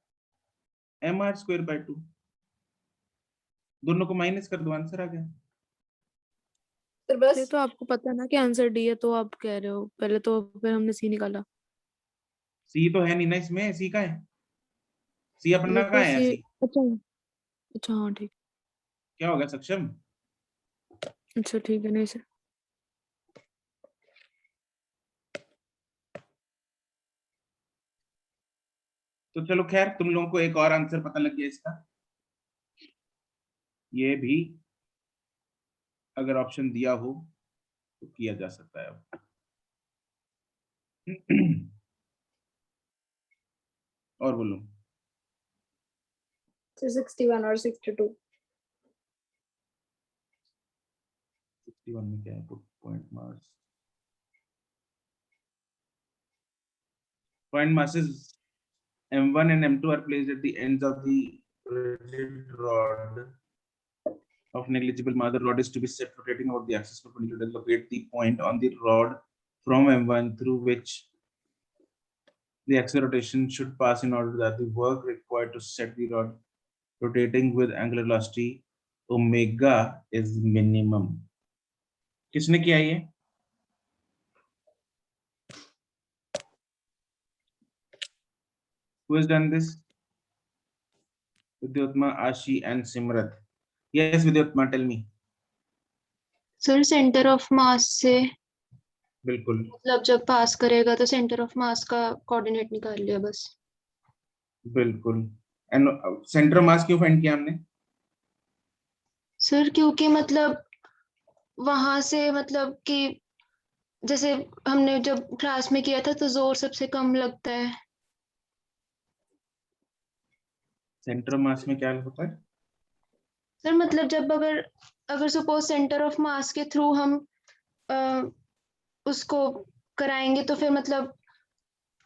mr²/2। दोनों को माइनस कर दो, आंसर आ गया। तो ये बस तो आपको पता ना कि आंसर डी है, तो आप कह रहे हो पहले, तो फिर हमने सी निकाला। सी तो है नहीं ना इसमें, सी का है। सी अपना मेरे कहाँ को है? सी सी अच्छा हाँ ठीक। क्या हो गया सक्षम? अच्छा ठीक है, नहीं सर। तो चलो खैर, तुम लोगों को एक और आंसर पता लग गया इसका। ये भी अगर ऑप्शन दिया हो तो किया जा सकता है अब। और बोलो। 61 और 62। 61 में क्या है? Point mass, point masses m1 and m2 are placed at the ends of the rigid rod of negligible mass. The rod is to be set rotating about the axis perpendicular to locate the point on the rod from m1 through which the axis rotation should pass in order that the work required to set the rod rotating with angular velocity omega is minimum. किसने किया ये? Who has done this? Vidyotma, Ashi and Simrat. Yes, Vidyotma, tell me. Sir centre of मास से बिल्कुल मतलब जब पास करेगा तो centre of मास का कोऑर्डिनेट निकाल लिया बस। बिल्कुल। एंड सेंटर मास क्यों फाइंड किया हमने? सर क्योंकि मतलब वहां से मतलब कि जैसे हमने जब क्लास में किया था तो जोर सबसे कम लगता है। सेंटर मास में क्या होता है? सर मतलब जब अगर सपोज सेंटर ऑफ मास के थ्रू हम उसको कराएंगे तो फिर मतलब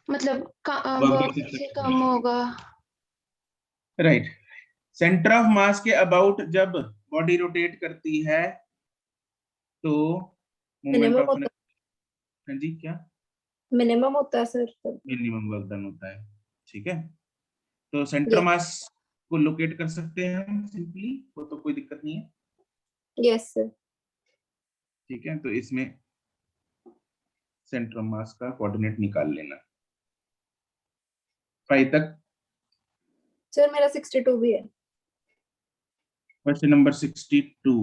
वर्क से कम होगा। राइट। सेंटर ऑफ मास के अबाउट जब बॉडी रोटेट करती है तो मोमेंट ऑफ हाँ जी क्या मिनिमम होता है सर। मिनिमम वर्क डन होता है। ठीक है, तो सेंटर मास को लोकेट कर सकते हैं हम सिंपली, वो तो कोई दिक्कत नहीं है। Yes sir. ठीक है, तो इसमें सेंटर मास का कोऑर्डिनेट निकाल लेना। 5 तक सर मेरा 62 भी है। Question number 62।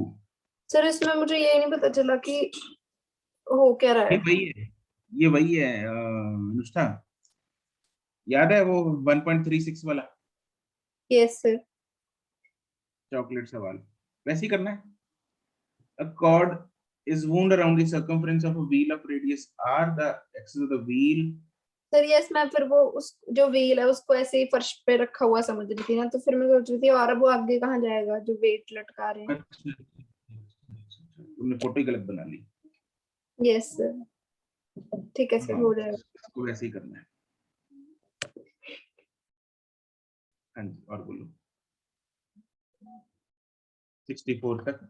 सर इसमें मुझे ये नहीं पता चला कि हो क्या रहा ये है। वही है, ये वही है अनुष्ठा, याद है वो 1.36 वाला यस सर। चॉकलेट सवाल? वैसे ही करना है। A cord is wound around the circumference of a wheel of radius r. The axis of the wheel. Sir yes, मैं फिर वो उस जो व्हील है उसको ऐसे ही फर्श पे रखा हुआ समझ रही थी ना, तो फिर मैं सोच रही थी और अब वो आगे कहाँ जाएगा जो वेट लटका रहे हैं। तुमने फोटो ही गलत बना ली। यस सर ठीक है सर, हो जाएगा। इसको वैसे ही करना है। हाँ जी, और बोलो। 64 तक।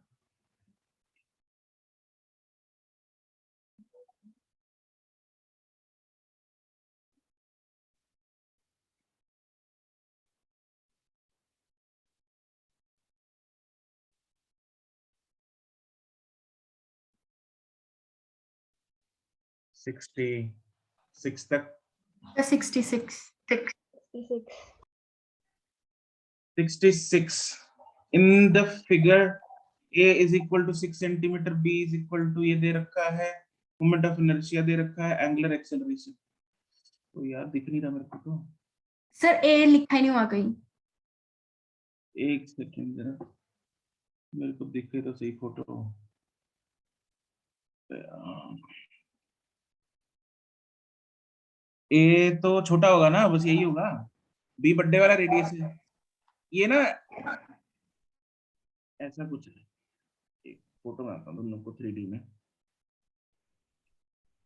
सिक्सटी 6 तक। 66 66 in the figure a is equal to 6 centimeter, b is equal to ये दे रखा है, मोमेंट ऑफ इनर्शिया दे रखा है, एंगुलर एक्सेलरेशन तो यार दिख नहीं रहा मेरे को। तो सर ए लिखा ही नहीं हुआ कहीं। एक सेकंड जरा, मेरे को दिखे तो सही फोटो। ए तो छोटा होगा ना, बस यही होगा। बी बड्डे वाला रेडियस है ये ना, ऐसा कुछ है। एक फोटो बनाता हूँ तुम लोग को 3D में।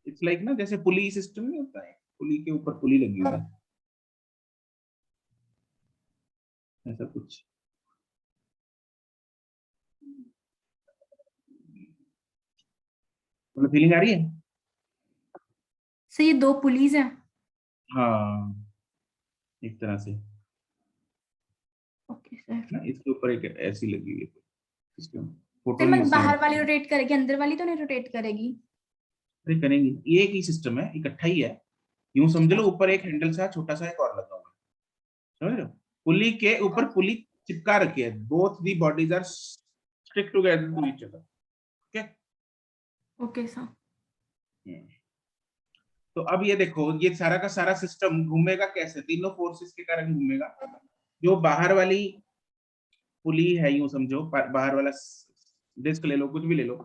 इट्स लाइक ना जैसे पुली सिस्टम नहीं होता है, पुली के ऊपर पुली लगी हुई है, ऐसा कुछ। मतलब फीलिंग आ रही है? सर ये 2 पुलिस हैं। हाँ, एक तरह से ओके सर। ना, इसके ऊपर एक ऐसी लगी हुई है सिस्टम। फोटो सर में मैं ऐसे बाहर वाली रोटेट करेगी, अंदर वाली तो नहीं रोटेट करेगी? अरे करेंगे, ये एक ही सिस्टम है, इकट्ठा ही है। यूं समझ लो ऊपर एक हैंडल सा छोटा सा एक और लगा हुआ है, समझ रहे हो? पुली के ऊपर पुली चिपका रखी है, both the bodies are stick together to each other. Okay okay sir. तो अब ये देखो, ये सारा का सारा सिस्टम घूमेगा कैसे, तीनों फोर्सेस के कारण घूमेगा। जो बाहर वाली पुली है, यूं समझो बाहर वाला डिस्क ले लो, कुछ भी ले लो,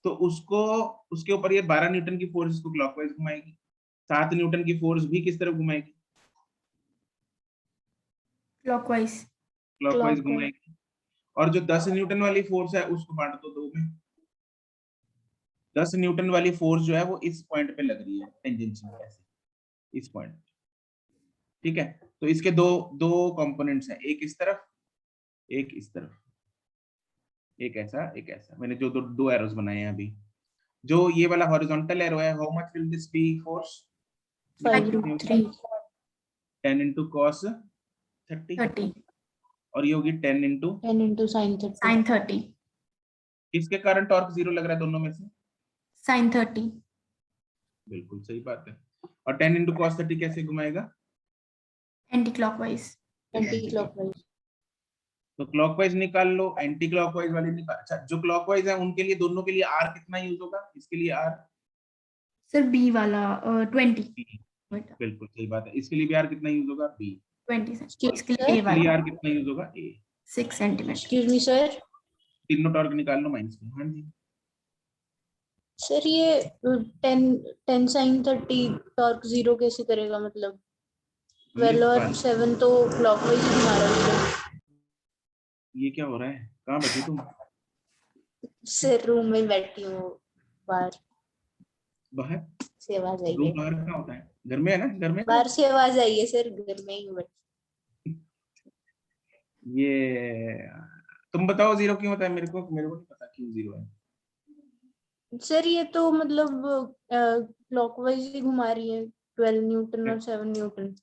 तो उसको उसके ऊपर ये 12 न्यूटन की फोर्स इसको क्लॉकवाइज घुमाएगी, 7 न्यूटन की फोर्स भी किस तरफ घुमाएगी, क्लॉकवाइज क्लॉकवाइज घुमाएगी। और जो 10 न्यूटन वाली फोर्स है उसको बांट दो दो में। 10 न्यूटन वाली फोर्स जो है वो इस पॉइंट पे लग रही है टेंजेंशियल, ऐसे इस पॉइंट, ठीक है। तो इसके दो दो कंपोनेंट्स हैं, एक इस तरफ एक इस तरफ, एक ऐसा एक ऐसा। मैंने जो दो एरोस बनाए हैं अभी, जो ये वाला हॉरिजॉन्टल एरो है, how much will this be force? 5√3 10 into cos 30 और ये होगी 10 into sin 30 किसके कारण टॉर्क 0 लग रहा है दोनों में से? sin 30। बिल्कुल सही बात है। और 10 into cos 30 कैसे घुमाएगा? Anti clockwise. तो क्लॉकवाइज निकाल लो, एंटी क्लॉकवाइज वाली निकाल। अच्छा, जो क्लॉकवाइज है उनके लिए, दोनों के लिए आर कितना यूज होगा? इसके लिए आर सर बी वाला 20। बिल्कुल सही बात है। इसके लिए भी आर कितना यूज होगा? बी 20। इसके लिए आर कितना यूज होगा? ए 6 सेंटीमीटर। एक्सक्यूज मी सर, तीनों टॉर्क निकाल लो माइनस में। हाँ जी सर ये 10 sin 30 टॉर्क 0 कैसे करेगा? मतलब 12 और 7 तो क्लॉकवाइज ही घुमा रहा है। ये क्या हो रहा है? कहाँ बैठी तुम? सर रूम में बैठी हूँ, बाहर बाहर से आवाज आई रूम है। बाहर कहाँ होता है? घर में है ना? घर में बाहर से आवाज आई है सर, घर में ही हूँ। ये तुम बताओ 0 क्यों होता है? मेरे को नहीं पता क्यों 0 है। सर ये तो मतलब क्लॉकवाइज ही घुमा रही है, 12 न्यूटन और 7 न्यूटन।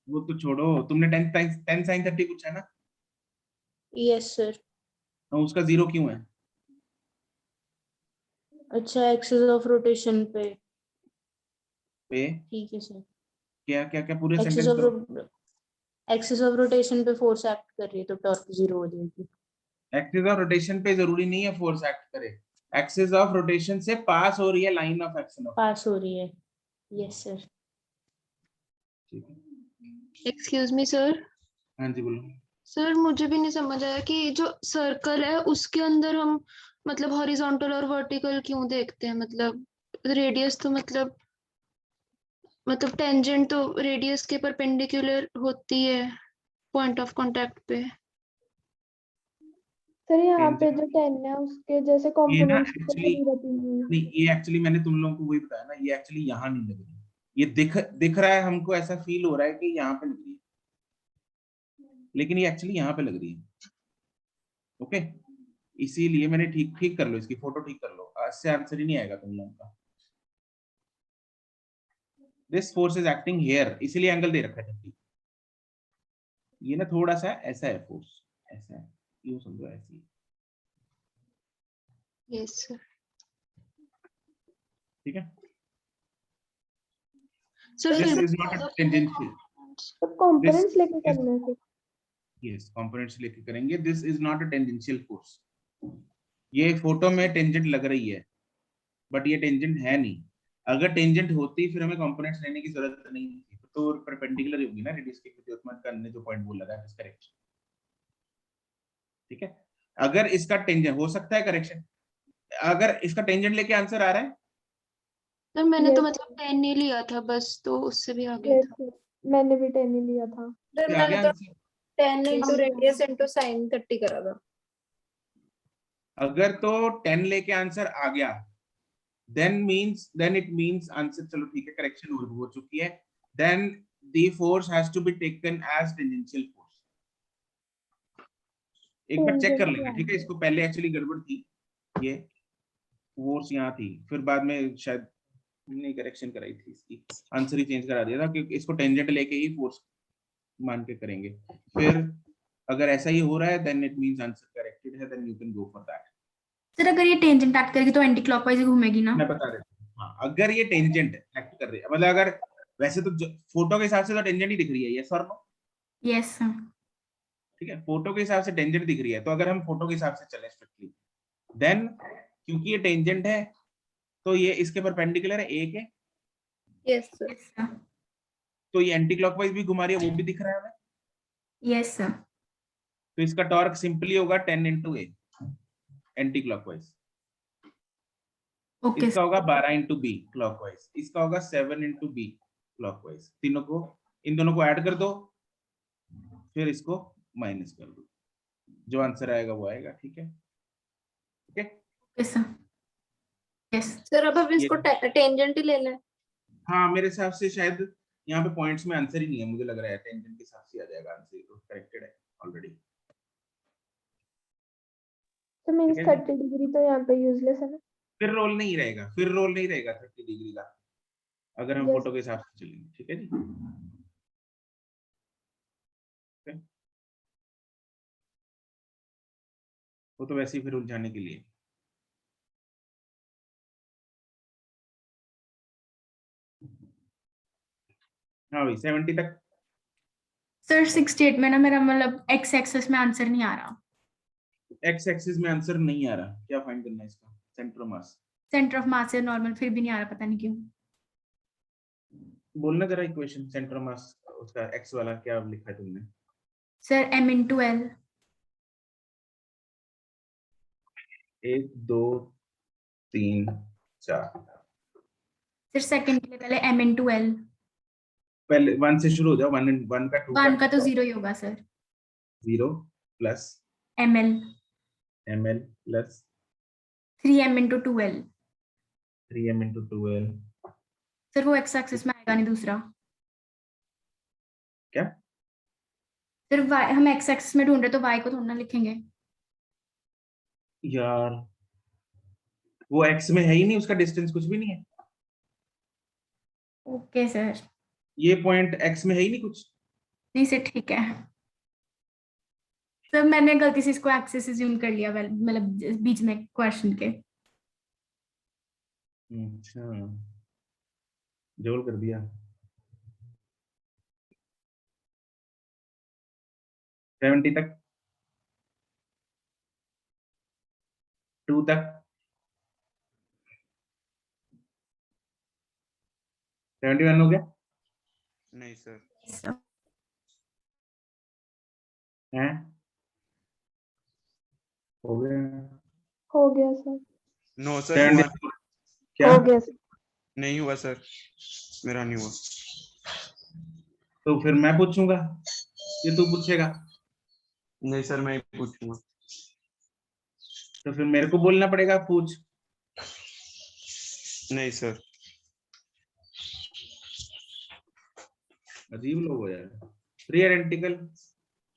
वो तो छोड़ो, तुमने 10 sin 30 पूछा है ना? Yes sir. तो उसका 0 क्यों है? अच्छा, एक्सिस ऑफ रोटेशन पे। पे ठीक है सर। क्या क्या क्या पूरे एक्सिस सेंटेंस करो। ऑफ एक्सिस ऑफ रोटेशन पे फोर्स एक्ट कर रही है तो टॉर्क 0 हो जाएगी। एक्सिस ऑफ रोटेशन पे जरूरी नहीं है फोर्स एक्ट करे, एक्सिस ऑफ रोटेशन से पास हो रही है लाइन ऑफ एक्शन। पास हो रही है। Yes sir. ठीक है, एक्सक्यूज मी सर। हाँ जी बोलो। सर मुझे भी नहीं समझ आया कि जो सर्कल है उसके अंदर हम मतलब हॉरिजॉन्टल और वर्टिकल क्यों देखते हैं? मतलब रेडियस तो मतलब टेंजेंट तो रेडियस के परपेंडिकुलर होती है पॉइंट ऑफ कांटेक्ट पे। सर यहाँ पे जो 10 है उसके जैसे ये ना कंपोनेंट्स की एक्चुअली जरूरत ही नहीं है। नहीं, ये एक्चुअली मैंने तुम लोगों को वही बताया ना, ये एक्चुअली यहाँ नहीं लग रही, ये दिख रहा है हमको, ऐसा फील हो रहा है कि यहाँ पे लग रही है, लेकिन ये एक्चुअली यहाँ पे लग रही है। ओके, इसीलिए मैंने ठीक कर लो, इसकी फोटो ठीक कर लो, इससे आंसर ही नहीं आएगा तुम लोगों का। This force is acting here, इसीलिए एंगल दे रखा है 30। ये ना थोड़ा सा ऐसा है फोर्स, ऐसा है, यूं समझो ऐसी। Yes sir. ठीक है, सर दिस फिर इज नॉट अ टेंजेंशियल। तो कंपोनेंट्स लेके करना है फिर। यस, कंपोनेंट्स लेके करेंगे। This is not a tangential force. ये फोटो में टेंजेंट लग रही है बट ये टेंजेंट है नहीं। अगर टेंजेंट होती फिर हमें कंपोनेंट्स लेने की जरूरत नहीं थी, तो परपेंडिकुलर होगी ना रेडियस के प्रति उत्पन्न करने जो पॉइंट बोल लगा है करेक्ट। ठीक है, अगर इसका टेंजेंट हो सकता है करेक्शन, अगर इसका टेंजेंट लेके आंसर आ रहा है। सर मैंने तो Yes. मतलब 10 ही लिया था बस, तो उससे भी आ गया था। Yes, मैंने भी 10 ही लिया था। सर क्या आ मैंने गया तो answer? 10 into radius into sin 30 करा था। अगर तो 10 लेके आंसर आ गया then it means आंसर, चलो ठीक है, करेक्शन हो चुकी है, then the force has to be taken as tangential force। एक बार चेक कर लेना, ठीक है, इसको पहले एक्चुअली गड़बड़ थी, ये फोर्स यहाँ थी, फिर बाद में शायद हमने करेक्शन कराई थी, इसकी आंसर ही चेंज करा दिया था क्योंकि इसको टेंजेंट लेके ही फोर्स मान के करेंगे। फिर अगर ऐसा ही हो रहा है then it means answer corrected है, then you can go for that। Sir अगर ये टेंजेंट एक्ट करेगी तो एंटी क्लॉकवाइज ही घूमेगी ना? मैं बता देता हूँ, हाँ, अगर ये टेंजेंट एक्ट कर रही है, मतलब अगर वैसे तो फोटो के हिसाब से तो टेंजेंट ही दिख रही है, यस और नो? Yes sir. ठीक है, फोटो के हिसाब से टेंजेंट दिख रही है, तो अगर हम फोटो के हिसाब से चले स्ट्रिक्टली, देन क्योंकि ये टेंजेंट है तो ये इसके परपेंडिकुलर है ए के, यस सर। Yes sir. तो ये एंटी क्लॉकवाइज भी घुमा रही है, वो भी दिख रहा है हमें, यस सर। तो इसका टॉर्क सिंपली होगा 10 into a anti clockwise, okay इसका होगा 12 into b क्लॉकवाइज, इसका होगा 7 into b क्लॉकवाइज, तीनों को, इन दोनों को ऐड कर दो, फिर इसको माइनस कर दो, जो आंसर आएगा वो आएगा। ठीक है, ठीक है। Okay sir. यस सर अब इसको टेंजेंट ही लेना है। हाँ, मेरे हिसाब से शायद यहाँ पे पॉइंट्स में आंसर ही नहीं है, मुझे लग रहा है टेंजेंट के हिसाब से आ जाएगा आंसर, तो करेक्टेड है ऑलरेडी। तो मींस 30 डिग्री तो यहाँ पे यूजलेस है ना। फिर रोल नहीं रहेगा, फिर रोल नहीं रहेगा 30 डिग्री का, अगर हम Yes. फोटो के हिसाब से चलेंगे। ठीक है जी। Okay. वो तो वैसे ही फिर उलझाने के लिए। हाँ भाई 70 तक। सर 68 में ना मेरा मतलब एक्स एक्सेस में आंसर नहीं आ रहा, एक्स एक्सिस में आंसर नहीं आ रहा, क्या फाइंड करना है इसका? Centre of mass. Centre of मास है नॉर्मल, फिर भी नहीं आ रहा, पता नहीं क्यों। बोलना जरा इक्वेशन, सेंटर ऑफ मास उसका एक्स वाला क्या लिखा है तुमने? Sir m/l। 1 2 3 4। सर सेकंड के लिए पहले m/l। पहले 1 से शुरू हो जाओ, 1 1 का 2 1 का तो 0 ही होगा sir. 0 plus ml ml plus 3m/2l। 3m into 2l। Sir वो एक्स एक्सिस में आएगा नहीं दूसरा। क्या? सर y हम एक्स एक्सिस में ढूंढ रहे तो y को थोड़ा ना लिखेंगे। यार वो x में है ही नहीं, उसका डिस्टेंस कुछ भी नहीं है। Okay sir. ये पॉइंट x में है ही नहीं कुछ। नहीं सर ठीक है। सर मैंने गलती से इसको एक्सेस अज्यूम कर लिया, मतलब बीच में क्वेश्चन के। अच्छा, जोल कर दिया। 70 तक, 2 तक, 71 हो गया? नहीं सर। हैं? हो गया? हो गया सर। नो सर हुआ 70 क्या? हो गया सर। नहीं हुआ सर, मेरा नहीं हुआ। तो फिर मैं पूछूंगा, ये तू पूछेगा? नहीं सर, मैं ही पूछूंगा। तो फिर मेरे को बोलना पड़ेगा पूछ। नहीं सर। अजीब लोग हो यार। Rear radical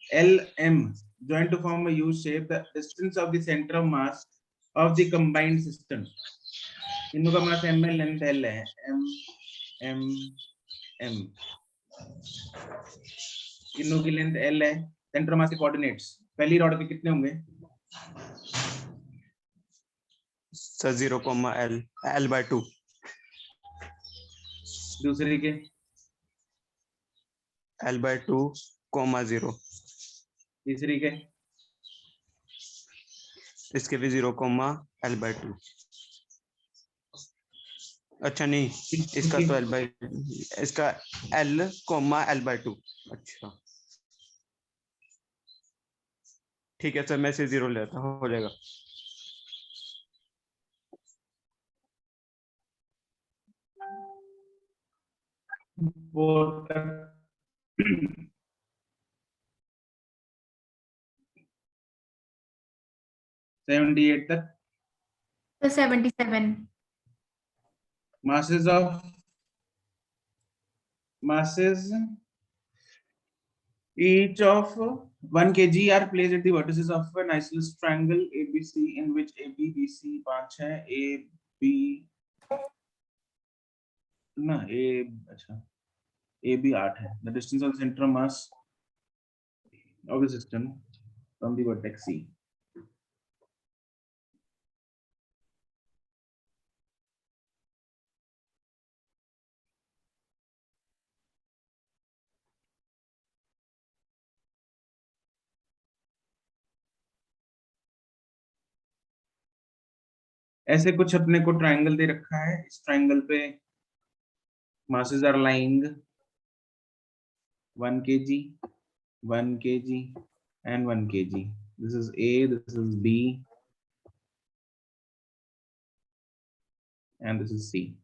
LM joined to form a U shape. The distance of the center of mass of the combined system. इनों का मास m है, लेंथ l है, m m m। इनों की लेंथ l है, सेंटर मास के कोऑर्डिनेट्स पहली rod के कितने होंगे? Sir 0,l l/2। दूसरे के l/2, 0। तीसरी के इसके भी 0,l/2। अच्छा नहीं, इसका तो इसका l, l/2। अच्छा ठीक है सर, मैं से 0 लेता, हो जाएगा। वो तक 78 तक। तो 77। masses each of 1 kg are placed at the vertices of an isosceles triangle ABC in which AB BC 5 है, AB ना A, अच्छा AB 8 है। The distance of the center of mass of the system from the vertex C। ऐसे कुछ अपने को triangle दे रखा है, इस ट्रायंगल पे masses are lying 1 kg, 1 kg and 1 kg. This is A, this is B and this is C.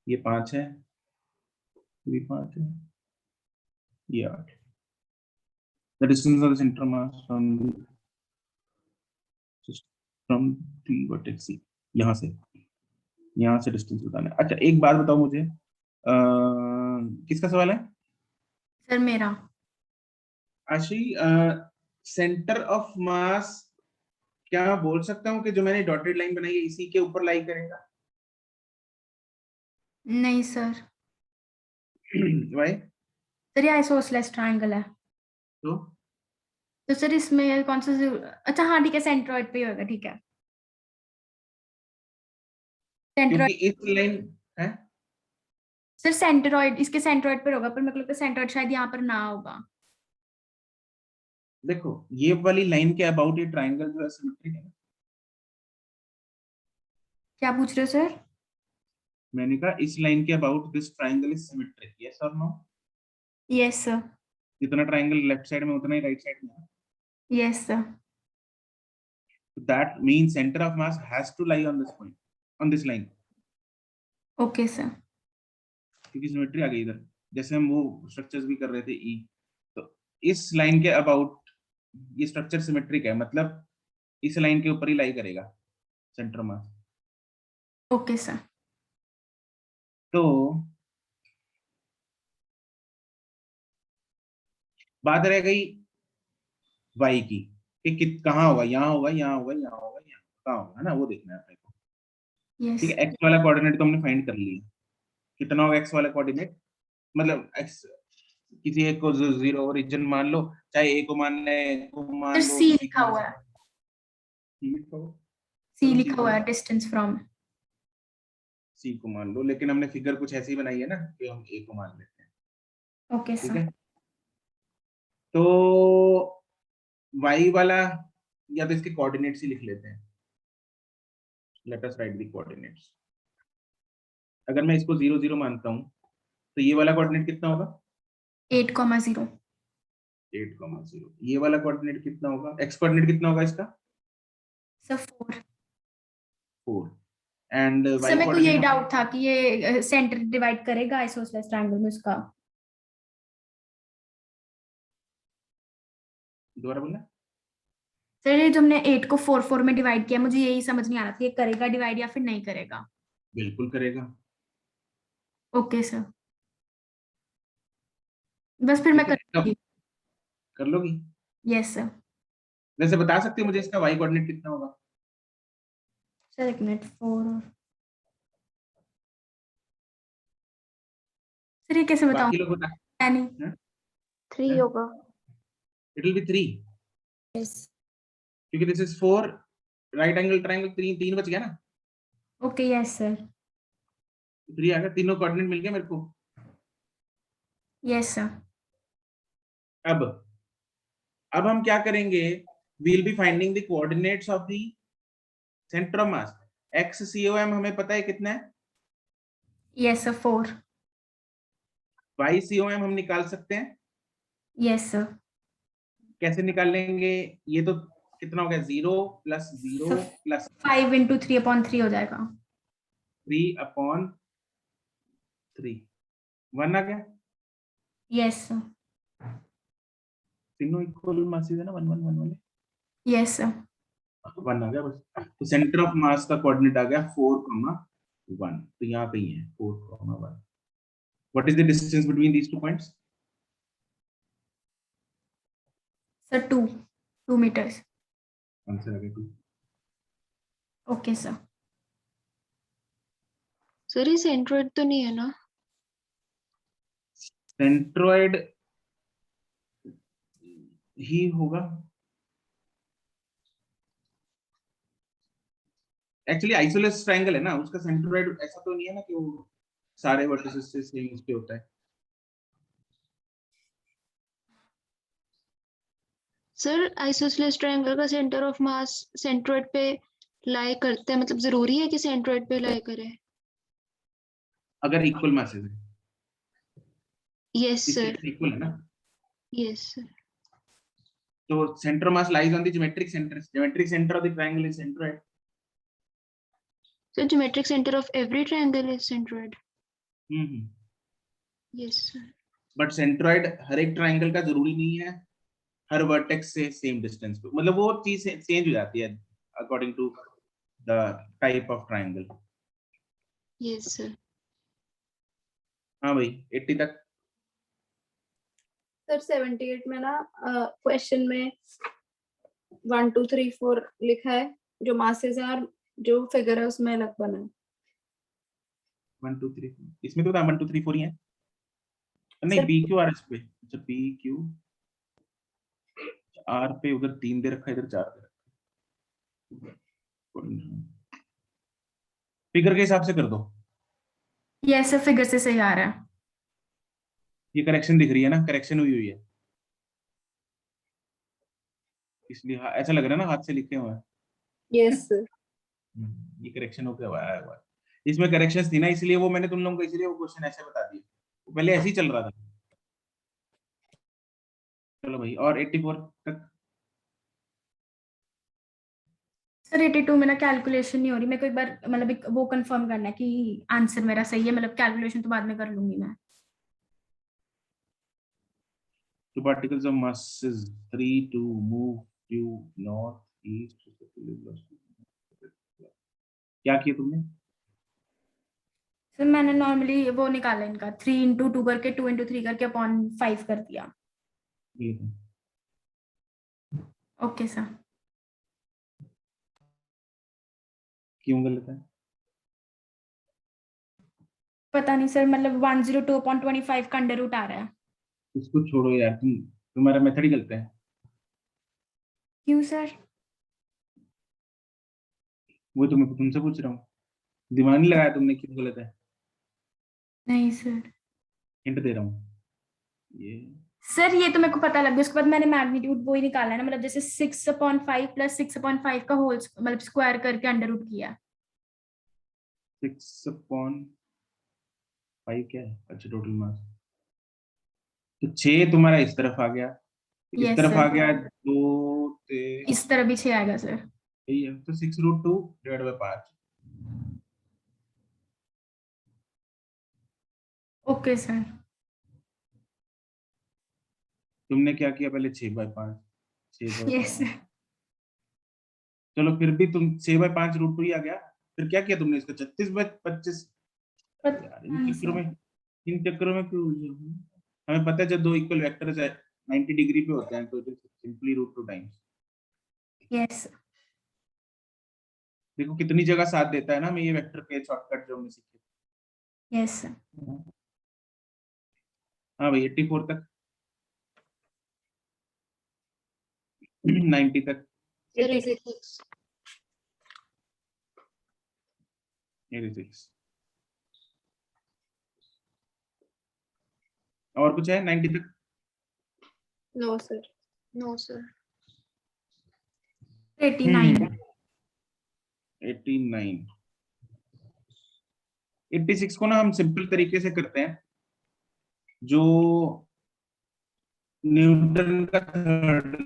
ये 5 है, ये 5 है, ये 8. The distance of the center mass from the vertex C. यहाँ से डिस्टेंस बताना है. अच्छा एक बात बताओ मुझे, किसका सवाल है? सर मेरा. आशी, सेंटर ऑफ मास क्या बोल सकता हूँ कि जो मैंने डॉटेड लाइन बनाई है इसी के ऊपर लाई करेगा? नहीं सर. वाई? सर ये आइसोसेलेस ट्रायंगल है. तो सर इसमें कौन सा अच्छा हाँ ठीक है, सेंट्रॉइड पे ही होगा. ठीक है, क्योंकि सेंट्रॉइड. इस लाइन है सर सेंट्रॉइड इसके सेंट्रॉइड पर होगा, पर मेरे को लगता है सेंट्रॉइड शायद यहाँ पर ना होगा. देखो ये वाली लाइन के अबाउट ये ट्रायंगल जो है सिमेट्रिक है. क्या पूछ रहे हो सर? मैंने कहा इस लाइन के about this triangle is symmetric. Yes और नो? Yes sir. जितना ट्रायंगल लेफ्ट साइड में उतना ही राइट साइड में. Yes sir. That means centre of mass has to lie on this point, on this line. Okay sir. क्योंकि symmetry आ गई इधर, जैसे हम वो स्ट्रक्चर्स भी कर रहे थे ई. तो इस लाइन के अबाउट ये स्ट्रक्चर सिमेट्रिक है, मतलब इस लाइन के ऊपर ही लाई करेगा सेंटर मास. Okay sir. तो बात रह गई y की कि कहाँ होगा, यहाँ होगा, यहाँ होगा, यहाँ होगा, यहाँ कहाँ होगा, है ना? वो देखना है अपने को. यस. ठीक है, x वाला कोऑर्डिनेट तो हमने फाइंड कर लिया. कितना होगा x वाला कोऑर्डिनेट? मतलब x किसी एक को 0 ओरिजिन मान लो, चाहे a को मान ले, को मान सर लो. सी लिखा हुआ है. सी लिखा हुआ है, डिस्टेंस फ्रॉम. सी को मान लो, लेकिन हमने फिगर कुछ ऐसी बनाई है ना कि हम a को मान लेते हैं. ओके ठीक सर. है, तो y वाला या तो इसके कोऑर्डिनेट्स ही लिख लेते हैं. Let us right the coordinates. अगर मैं इसको 0 0 मानता हूं तो ये वाला कोऑर्डिनेट कितना होगा? 8,0. 8,0. ये वाला कोऑर्डिनेट कितना होगा? x कोऑर्डिनेट कितना होगा इसका? सर 4. 4. एंड y सर मेरे को यही कोऑर्डिनेट डाउट था कि ये सेंटर डिवाइड करेगा आइसोसेलेस ट्रायंगल में उसका. दोबारा बोलना. सर ये जो हमने 8 को 4 4 में डिवाइड किया, मुझे यही समझ नहीं आ रहा था ये करेगा डिवाइड या फिर नहीं करेगा. बिल्कुल करेगा. Okay sir. बस फिर मैं कर लोगी? Yes sir. वैसे बता सकते हो मुझे इसका y कोऑर्डिनेट कितना होगा? सर एक मिनट. 4 सर ये कैसे बताऊं? बाकी लोग बता. नहीं 3 होगा. It will be 3 yes. क्योंकि this is 4 right angle triangle. 3 बच गया ना? Okay yes sir. 3 आ गया. तीनों कोऑर्डिनेट मिल गए मेरे को. Yes sir. अब हम क्या करेंगे? We will be finding the coordinates of the centre of mass. x COM हमें पता है कितना है? Yes sir 4. y COM हम निकाल सकते हैं. Yes sir. कैसे निकालेंगे? ये तो कितना हो गया? 0 + 0 + 5 × 3/3 हो जाएगा. 3/3 1 आ गया. Yes sir. तीनों इक्वल मासेस है ना, 1 1 1 वाले. Yes sir. 1 आ गया बस. तो सेंटर ऑफ मास का कोऑर्डिनेट आ गया 4,1. तो यहाँ कहीं है 4,1. What is the distance between these two points? Sir 2 metres. Answer आ गया 2. Okay sir. सर ये सेंट्रोइड तो नहीं है ना? सेंट्रोइड ही होगा. एक्चुअली आइसोलेस ट्रायंगल है ना, उसका सेंट्रोइड ऐसा तो नहीं है ना कि वो सारे वर्टिसेस से सेम उस पे होता है. सर आइसोसेलेस ट्रायंगल का सेंटर ऑफ मास सेंट्रोइड पे लाई करते हैं, मतलब जरूरी है कि सेंट्रोइड पे लाई करे? अगर इक्वल मासेस है, यस इसके सर, इक्वल है ना, यस सर। तो center mass lies on the geometric center. Geometric center of the triangle is centroid. So geometric center of every triangle is centroid. Yes sir. But centroid हर एक triangle का जरूरी नहीं है हर वर्टेक्स से सेम डिस्टेंस पे, मतलब वो चीज चेंज हो जाती है according to the type of triangle. Yes sir. हाँ भाई 80 तक। सर 78 में ना क्वेश्चन में 1 2 3 4 लिखा है, जो मासेस है और जो फिगर है उसमें अलग बना है। 1 2 3 4 इसमें तो 1 2 3 4 ही है नहीं, sir- P Q R S पे, अच्छा पी क्यू आर पे उधर 3 दे रखा है, इधर 4 दे रखा है। फिगर के हिसाब से कर दो, यस सर, फिगर से सही आ रहा है। ये करेक्शन दिख रही है ना, करेक्शन हुई है इसलिए ऐसा लग रहा है ना हाथ से लिखे हुए हैं। Yes sir. ये करेक्शन होके आया हुआ है, इसमें करेक्शंस थी ना, इसलिए वो मैंने तुम लोगों को इसलिए वो क्वेश्चन ऐसे बता दिए, पहले ऐसे ही चल रहा था। चलो भाई, और 84 तक। सर 82 में ना कैलकुलेशन नहीं हो रही, मेरे को एक बार मतलब वो कंफर्म करना है कि आंसर मेरा सही है, मतलब कैलकुलेशन तो बाद में कर लूंगी मैं। Two particles of masses 3 to move due north east, क्या किया तुमने? सर मैंने नॉर्मली वो निकाला इनका 3 into 2 करके 2 into 3 करके अपॉन 5 कर दिया। Okay sir. क्यों गलत है? पता नहीं सर, मतलब 102/25 का अंडर रूट आ रहा है। इसको छोड़ो यार, तुम्हारा मेथड ही गलत है। क्यों सर? वो तुमसे पूछ रहा हूँ, दिमाग नहीं लगाया तुमने, क्यों गलत है? नहीं सर। हिंट दे रहा हूँ ये। सर ये तो मेरे को पता लग गया, उसके बाद मैंने मैग्नीट्यूड वो ही निकाला है ना, मतलब जैसे 6/5 प्लस 6/5 का होल मतलब स्क्वायर करके अंडर रूट किया। 6/5 क्या है? अच्छा टोटल मास, तो 6 तुम्हारा इस तरफ आ गया, इस Yes, तरफ sir. आ गया 2 इस तरह भी 6 आएगा सर। यही है, तो 6√2 डिवाइड बाय 5। Okay sir. तुमने क्या किया पहले? 6/5 6/5। Yes sir. चलो फिर भी तुम 6/5√2 ही आ गया, फिर क्या किया तुमने इसका 36/25? यार इन चक्करों में क्यों उलझे हो? हमें पता है जब दो इक्वल वेक्टर्स 90 डिग्री पे होते हैं तो it is simply √2 times. Yes. देखो कितनी जगह साथ देता है ना, मैं ये वेक्टर के शॉर्टकट जो हमने सीखे। Yes sir. हाँ भाई 84 तक 90 तक 86. 86। और कुछ है 90 तक? No sir. No sir. 89। 89। 86 को ना हम सिंपल तरीके से करते हैं, जो न्यूटन का थर्ड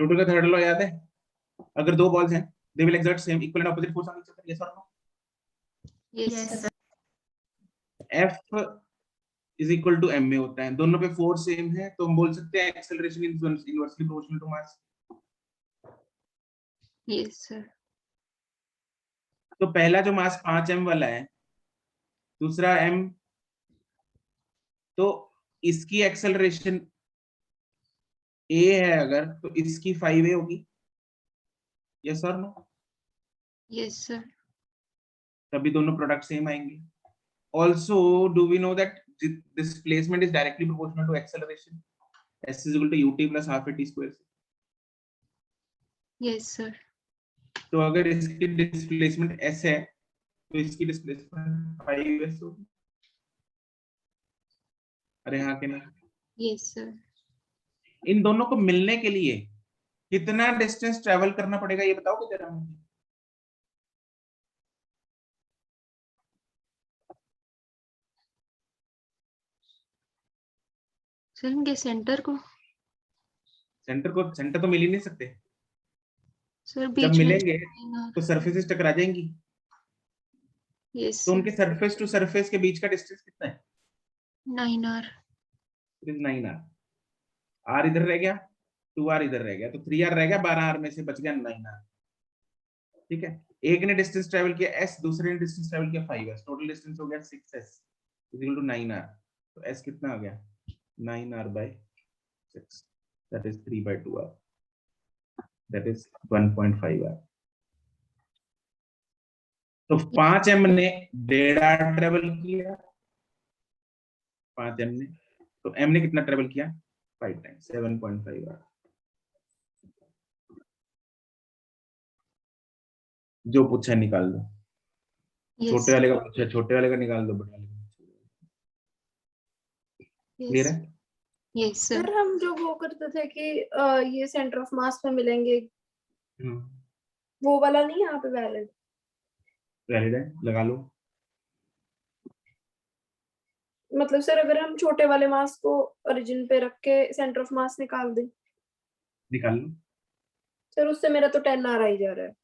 न्यूटन का थर्ड लॉ याद है? अगर दो बॉल्स हैं they will exert same equal and opposite force on each other, yes और no? Yes yes sir. Sir. F is equal to m में होता है, दोनों पे फोर्स सेम है, तो हम बोल सकते हैं acceleration is inversely proportional to mass. Yes sir. तो पहला जो मास 5m वाला है, दूसरा m, तो इसकी एक्सेलरेशन a है अगर, तो इसकी 5a होगी, यस और नो? Yes sir. तभी दोनों प्रोडक्ट सेम आएंगे। Also, do we know that displacement is directly proportional to acceleration? S is equal to ut plus half at square. Yes sir. तो अगर इसकी डिस्प्लेसमेंट s है तो इसकी डिस्प्लेसमेंट 5s होगी। अरे हाँ के ना? Yes sir. इन दोनों को मिलने के लिए कितना डिस्टेंस ट्रेवल करना पड़ेगा ये बताओगे जरा मुझे। सर इनके सेंटर को, सेंटर तो मिल ही नहीं सकते। सर जब बीच में मिलेंगे तो सरफेसेस टकरा जाएंगी। यस तो उनके सरफेस टू सरफेस के बीच का डिस्टेंस कितना है? 9r। It is 9r। r इधर रह गया, 2r इधर रह गया, तो 3r रह गया, 12r में से बच गया 9r। ठीक है, एक ने डिस्टेंस ट्रेवल किया s, दूसरे ने डिस्टेंस ट्रेवल किया 5s, टोटल डिस्टेंस हो गया 6s इक्वल टू 9r। तो s कितना आ गया? 9r by 6, that is 3 by 2r, that is 1.5r। तो 5m ने 1.5r ट्रेवल किया, 5m ने, तो m ने कितना ट्रेवल किया? 5 टाइम्स 7.5r। जो पूछा निकाल दो। छोटे वाले का पूछा, छोटे वाले का निकाल दो, बड़े वाले का। क्लियर है? Yes sir sir. हम जो वो करते थे कि ये सेंटर ऑफ मास पे मिलेंगे, वो वाला नहीं यहाँ पे वैलिड? वैलिड है, लगा लो। मतलब सर अगर हम छोटे वाले मास को ओरिजिन पे रख के सेंटर ऑफ मास निकाल दें, निकाल लो, सर उससे मेरा तो 10r आ ही जा रहा है।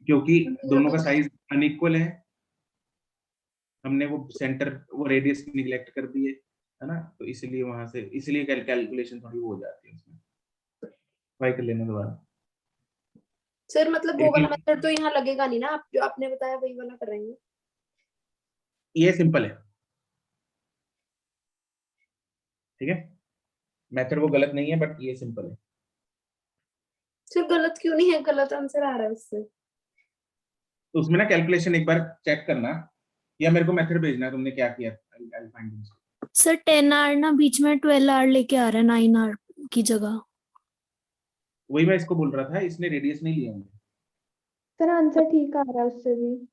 क्योंकि दोनों का साइज अनइक्वल है। हमने वो सेंटर, वो रेडियस निगलेक्ट कर दिए, है ना, तो इसलिए वहां से, इसलिए कैलकुलेशन थोड़ी वो हो जाती है उसमें। ट्राई कर लेना दोबारा। सर मतलब वो वाला मेथड तो यहाँ लगेगा नहीं ना, आप जो आपने बताया वही वाला करेंगे? ये सिंपल है, ठीक है, मेथड वो गलत नहीं है, बट ये सिंपल है। सर गलत क्यों नहीं है? गलत आंसर आ रहा है उससे। तो उसमें ना कैलकुलेशन एक बार चेक करना, या मेरे को मेथड भेजना तुमने क्या किया। I'll find it. Sir 10r ना बीच में 12r लेके आ रहा है 9r की जगह। वही मैं इसको बोल रहा था, इसने रेडियस नहीं लिया होंगे। सर आंसर ठीक आ रहा है उससे भी।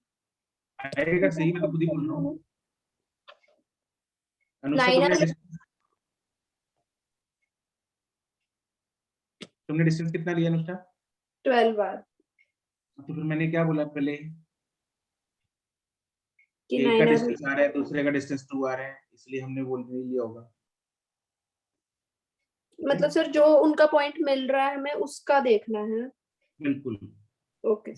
आएगा सही, मैं तो खुद ही बोल रहा हूँ। अनुष्का 9r तुमने डिस्टेंस कितना लिया अनुष्का? 12r तो फिर मैंने क्या बोला पहले कि एक का 9r डिस्टेंस आ रहा है, दूसरे का डिस्टेंस 2 आ रहा है, इसलिए हमने बोल नहीं लिया होगा। मतलब सर जो उनका पॉइंट मिल रहा है हमें उसका देखना है। बिल्कुल। ओके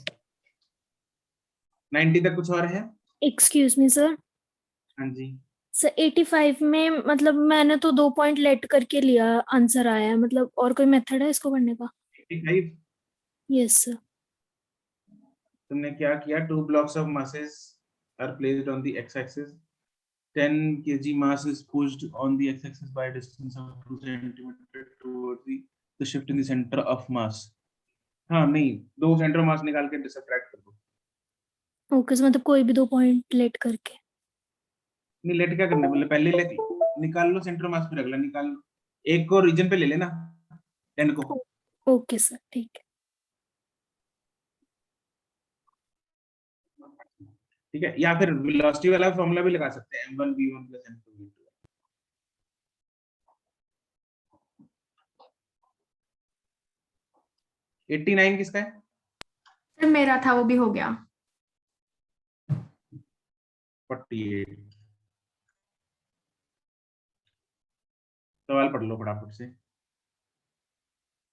90 तक कुछ और है? Excuse me sir. हाँ जी। सर 85 में मतलब मैंने तो 2 पॉइंट लेट करके लिया, आंसर आया है, मतलब और कोई मेथड है इसको करने का? 85 यस सर। तुमने क्या किया? 2 blocks of masses are placed on the x-axis. 10 kg mass is pushed on the x-axis by a distance of 2 centimeter towards the shift in the center of mass. हाँ नहीं, 2 centre mass निकाल के subtract कर दो। Okay, मतलब कोई भी 2 point let करके। नहीं, लेट क्या करना है, मतलब पहले लेट निकाल लो सेंटर मास, फिर अगला निकाल लो। एक को रीजन पे ले लेना, 10 को। ओके सर ठीक है। ठीक है, या फिर वेलोसिटी वाला फॉर्मूला भी लगा सकते हैं, m1v1 + m2v2। 89 किसका है? सर मेरा था, वो भी हो गया। 48। सवाल पढ़ लो फटाफट से।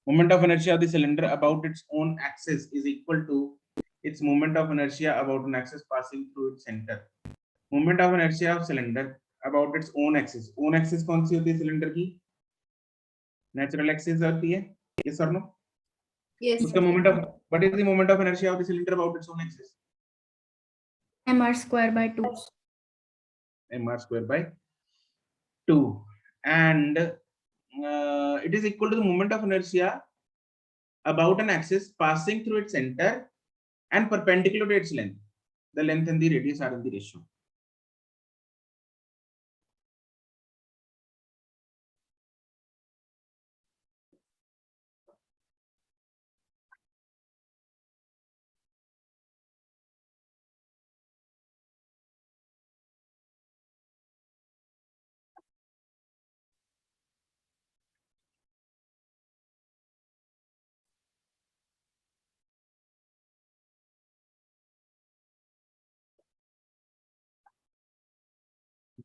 Moment of inertia of the cylinder about its own axis is equal to its moment of inertia about an axis passing through its center. Moment of inertia of cylinder about its own axis. Own axis कौन सी होती है cylinder की? Natural axis होती है। Yes or no? Yes उसका moment of, what is the moment of inertia of the cylinder about its own axis? mr²/2। mr²/2, and it is equal to the moment of inertia about an axis passing through its center and perpendicular to its length. The length and the radius are in the ratio.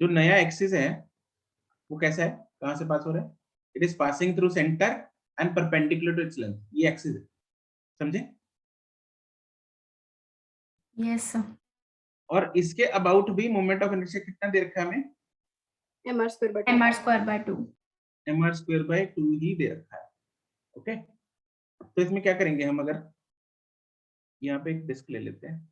जो नया axis है वो कैसा है, कहां से पास हो रहा है? It is passing through center and perpendicular to its length, ये एक्सिस है, समझे? Yes sir. और इसके अबाउट भी मोमेंट ऑफ इनर्शिया कितना दे रखा है हमें? mr square by 2 mr square by 2। mr square by 2 ही दे रखा है। ओके, तो इसमें क्या करेंगे हम, अगर यहाँ पे एक डिस्क ले लेते हैं,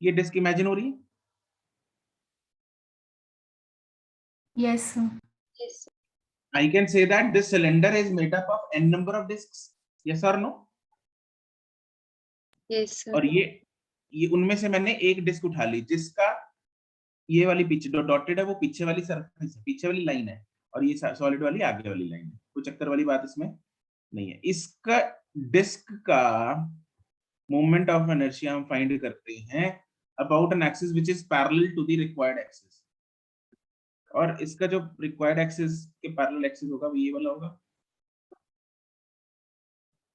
ये डिस्क इमेजिन हो रही है? Yes sir. yes I can say that this cylinder is made up of n number of discs, yes or no? yes sir और ये उनमें से मैंने एक डिस्क उठा ली जिसका ये वाली पीछे जो डॉटेड है वो पीछे वाली सरफेस है, पीछे वाली लाइन है, और ये सॉलिड वाली आगे वाली लाइन है, कोई चक्कर वाली बात इसमें नहीं है। इसका डिस्क का मोमेंट ऑफ इनर्शिया हम फाइंड करते हैं about an axis which is parallel to the required axis, और इसका जो रिक्वायर्ड एक्सिस के पैरेलल एक्सिस होगा वो ये वाला होगा।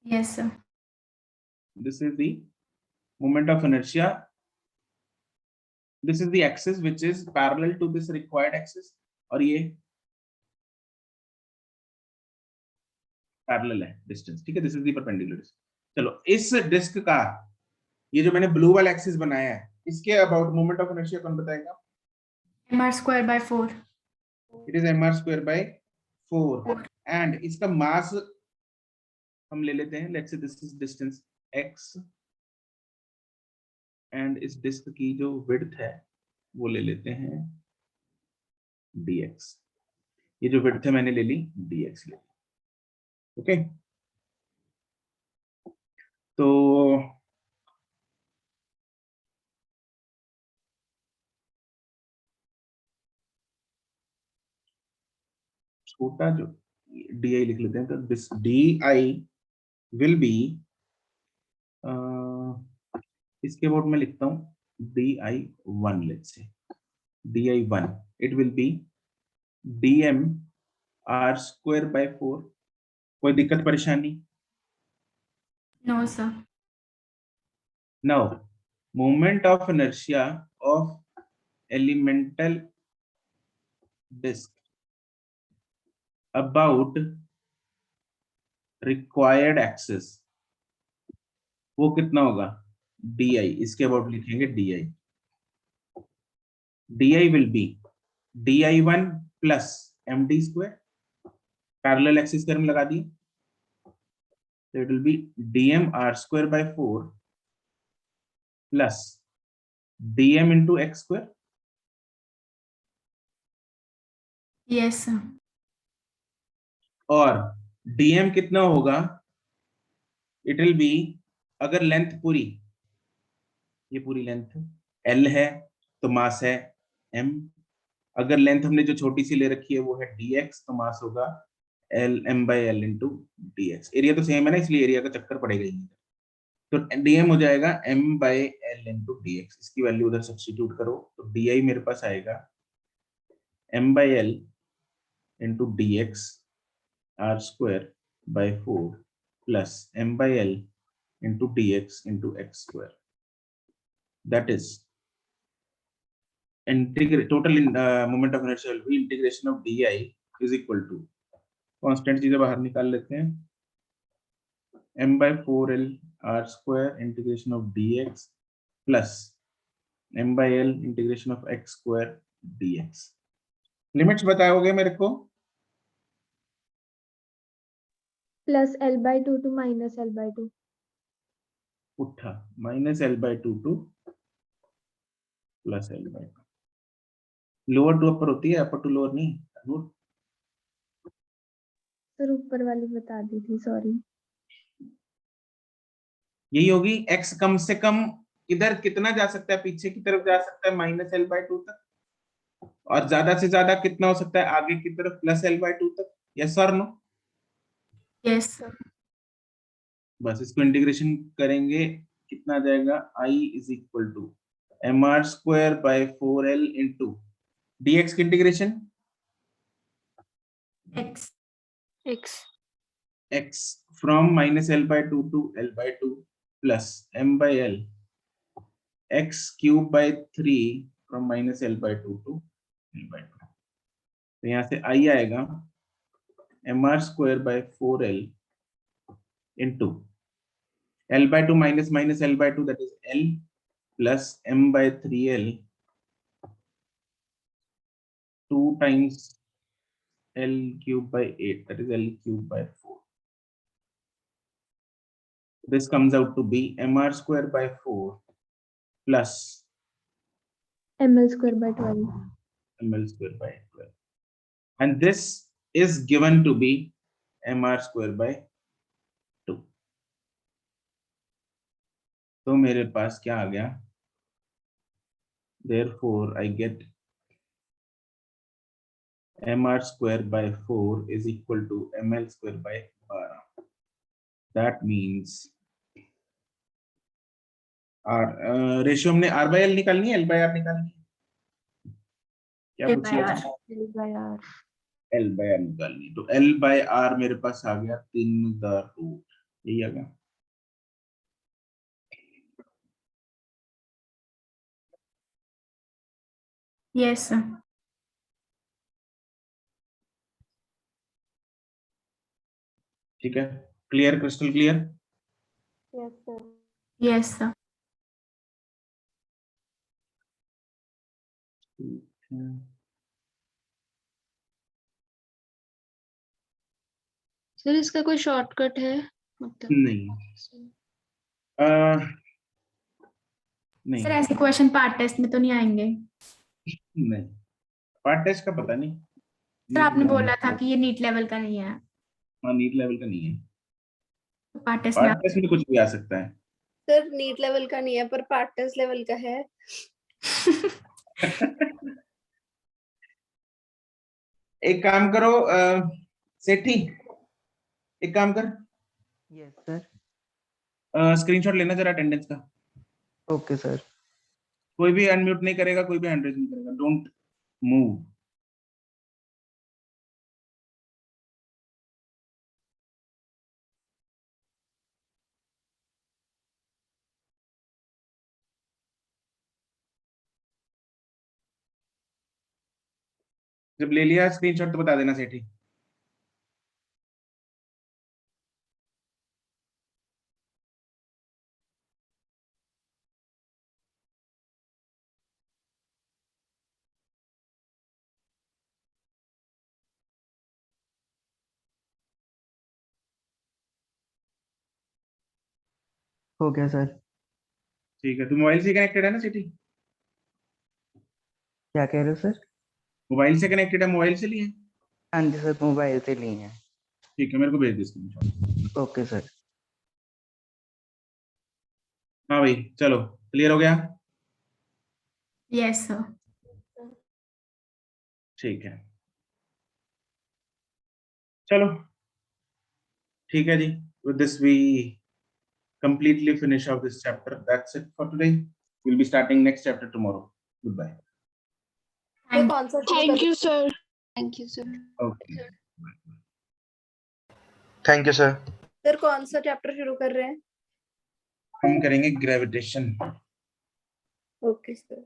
Yes sir. This is the moment of inertia. This is the axis which is parallel to this required axis, और ये parallel है distance, ठीक है? This is the perpendicular distance। चलो इस डिस्क का ये जो मैंने ब्लू वाला एक्सिस बनाया है, इसके अबाउट मोमेंट ऑफ इनर्शिया कौन बताएगा? mr square by 4। It is mr square by 4 and इसका मास हम ले लेते हैं, let's say this is distance x and इस डिस्क की जो विड्थ है वो ले लेते हैं dx, ये जो विड्थ है मैंने ले ली dx ले ली। ओके, तो छोटा जो di लिख लेते हैं, तो दिस di विल बी, इसके अबाउट में लिखता हूं di1, let's say di1 it will be dm r square by 4। कोई दिक्कत परेशानी? No sir. Now moment of inertia of elemental disk about required axis वो कितना होगा? di, इसके अबाउट लिखेंगे di। di will be di1 plus md square, parallel axis term लगा दी, so it will be dm r square by 4 plus dm into x square। Yes sir. और dm कितना होगा? It will B, अगर length पूरी, ये पूरी length l है तो मास है m, अगर लेंथ हमने जो छोटी सी ले रखी है वो है dx तो मास होगा l m by l into dx। Area तो सेम है ना, इसलिए एरिया का चक्कर पड़ेगा ही नहीं, तो dm हो जाएगा m by l into dx। इसकी वैल्यू उधर सब्स्टिट्यूट करो तो di मेरे पास आएगा m by l into dx r square by 4 plus m by l into dx into x square, that is total moment of inertia will be integration of di is equal to, constant चीजें बाहर निकाल लेते हैं, m by 4l r square integration of dx plus m by l integration of x square dx। Limits बताओगे मेरे को? Plus l/2 to minus l/2। उठा minus l/2 to plus l/2। Lower to upper होती है, upper to lower नहीं। Sir ऊपर वाली बता दी थी, सॉरी। यही होगी, x कम से कम इधर कितना जा सकता है, पीछे की तरफ जा सकता है माइनस l/2 तक, और ज्यादा से ज्यादा कितना हो सकता है आगे की तरफ प्लस l/2 तक। यस और नो? Yes sir. बस इसको इंटीग्रेशन करेंगे, कितना आ जाएगा? i is equal to mr square by 4l into dx की integration x. x from minus L by 2 to L by 2 plus m by L x cube by 3 from minus L by 2 to L by 2. तो यहाँ से I आएगा mr square by 4L into L by 2 minus L by 2, that is L plus m by 3L 2 times L cube by 8, that is L cube by 4. This comes out to be mr square by 4 plus ml square by 12. ml square by 12. And this is given to be mr square by 2. तो मेरे पास क्या आ गया? Therefore, I get mr square by 4 is equal to ml square by 12. That means R ratio हमने R by L निकालनी है, L by R निकालनी है, क्या L by पूछिए? R. L by R निकालनी है, तो L by R मेरे पास आ गया 3/2, यही आ गया. Yes, sir. ठीक है, clear, crystal clear. Yes, sir. Yes, sir. Sir इसका कोई शॉर्टकट है मतलब? नहीं. नहीं सर ऐसे क्वेश्चन पार्ट टेस्ट में तो नहीं आएंगे? नहीं, पार्ट टेस्ट का पता नहीं. सर आपने बोला था कि ये नीट लेवल का नहीं है, हाँ, नीट लेवल का नहीं है. तो पार्ट टेस्ट में पार्ट टेस्ट में कुछ भी आ सकता है. सर नीट लेवल का नहीं है पर पार्ट टेस्ट लेवल का है. एक काम करो सेठी, एक काम कर, यस सर. स्क्रीनशॉट लेना जरा अटेंडेंस का. Okay sir. कोई भी अनम्यूट नहीं करेगा, कोई भी हैंड रेज नहीं करेगा. Don't move. जब ले लिया स्क्रीनशॉट तो बता देना सेठी. हो गया सर. ठीक है, तू मोबाइल से कनेक्टेड है ना सेठी? क्या कह रहे हो सर? मोबाइल से कनेक्टेड है, मोबाइल से लिए? हाँ जी सर, मोबाइल से लिए हैं. ठीक है, मेरे को भेज दे स्क्रीनशॉट. Okay sir. हाँ भाई, चलो क्लियर हो गया. Yes sir. ठीक है, चलो ठीक है जी. With this we completely finish off this chapter. That's it for today. We'll be starting next chapter tomorrow. Goodbye. तो कौन सा thank you sir. Thank you sir. Okay. Thank you sir. Sir कौन सा चैप्टर शुरू कर रहे हैं? हम करेंगे ग्रेविटेशन. Okay sir.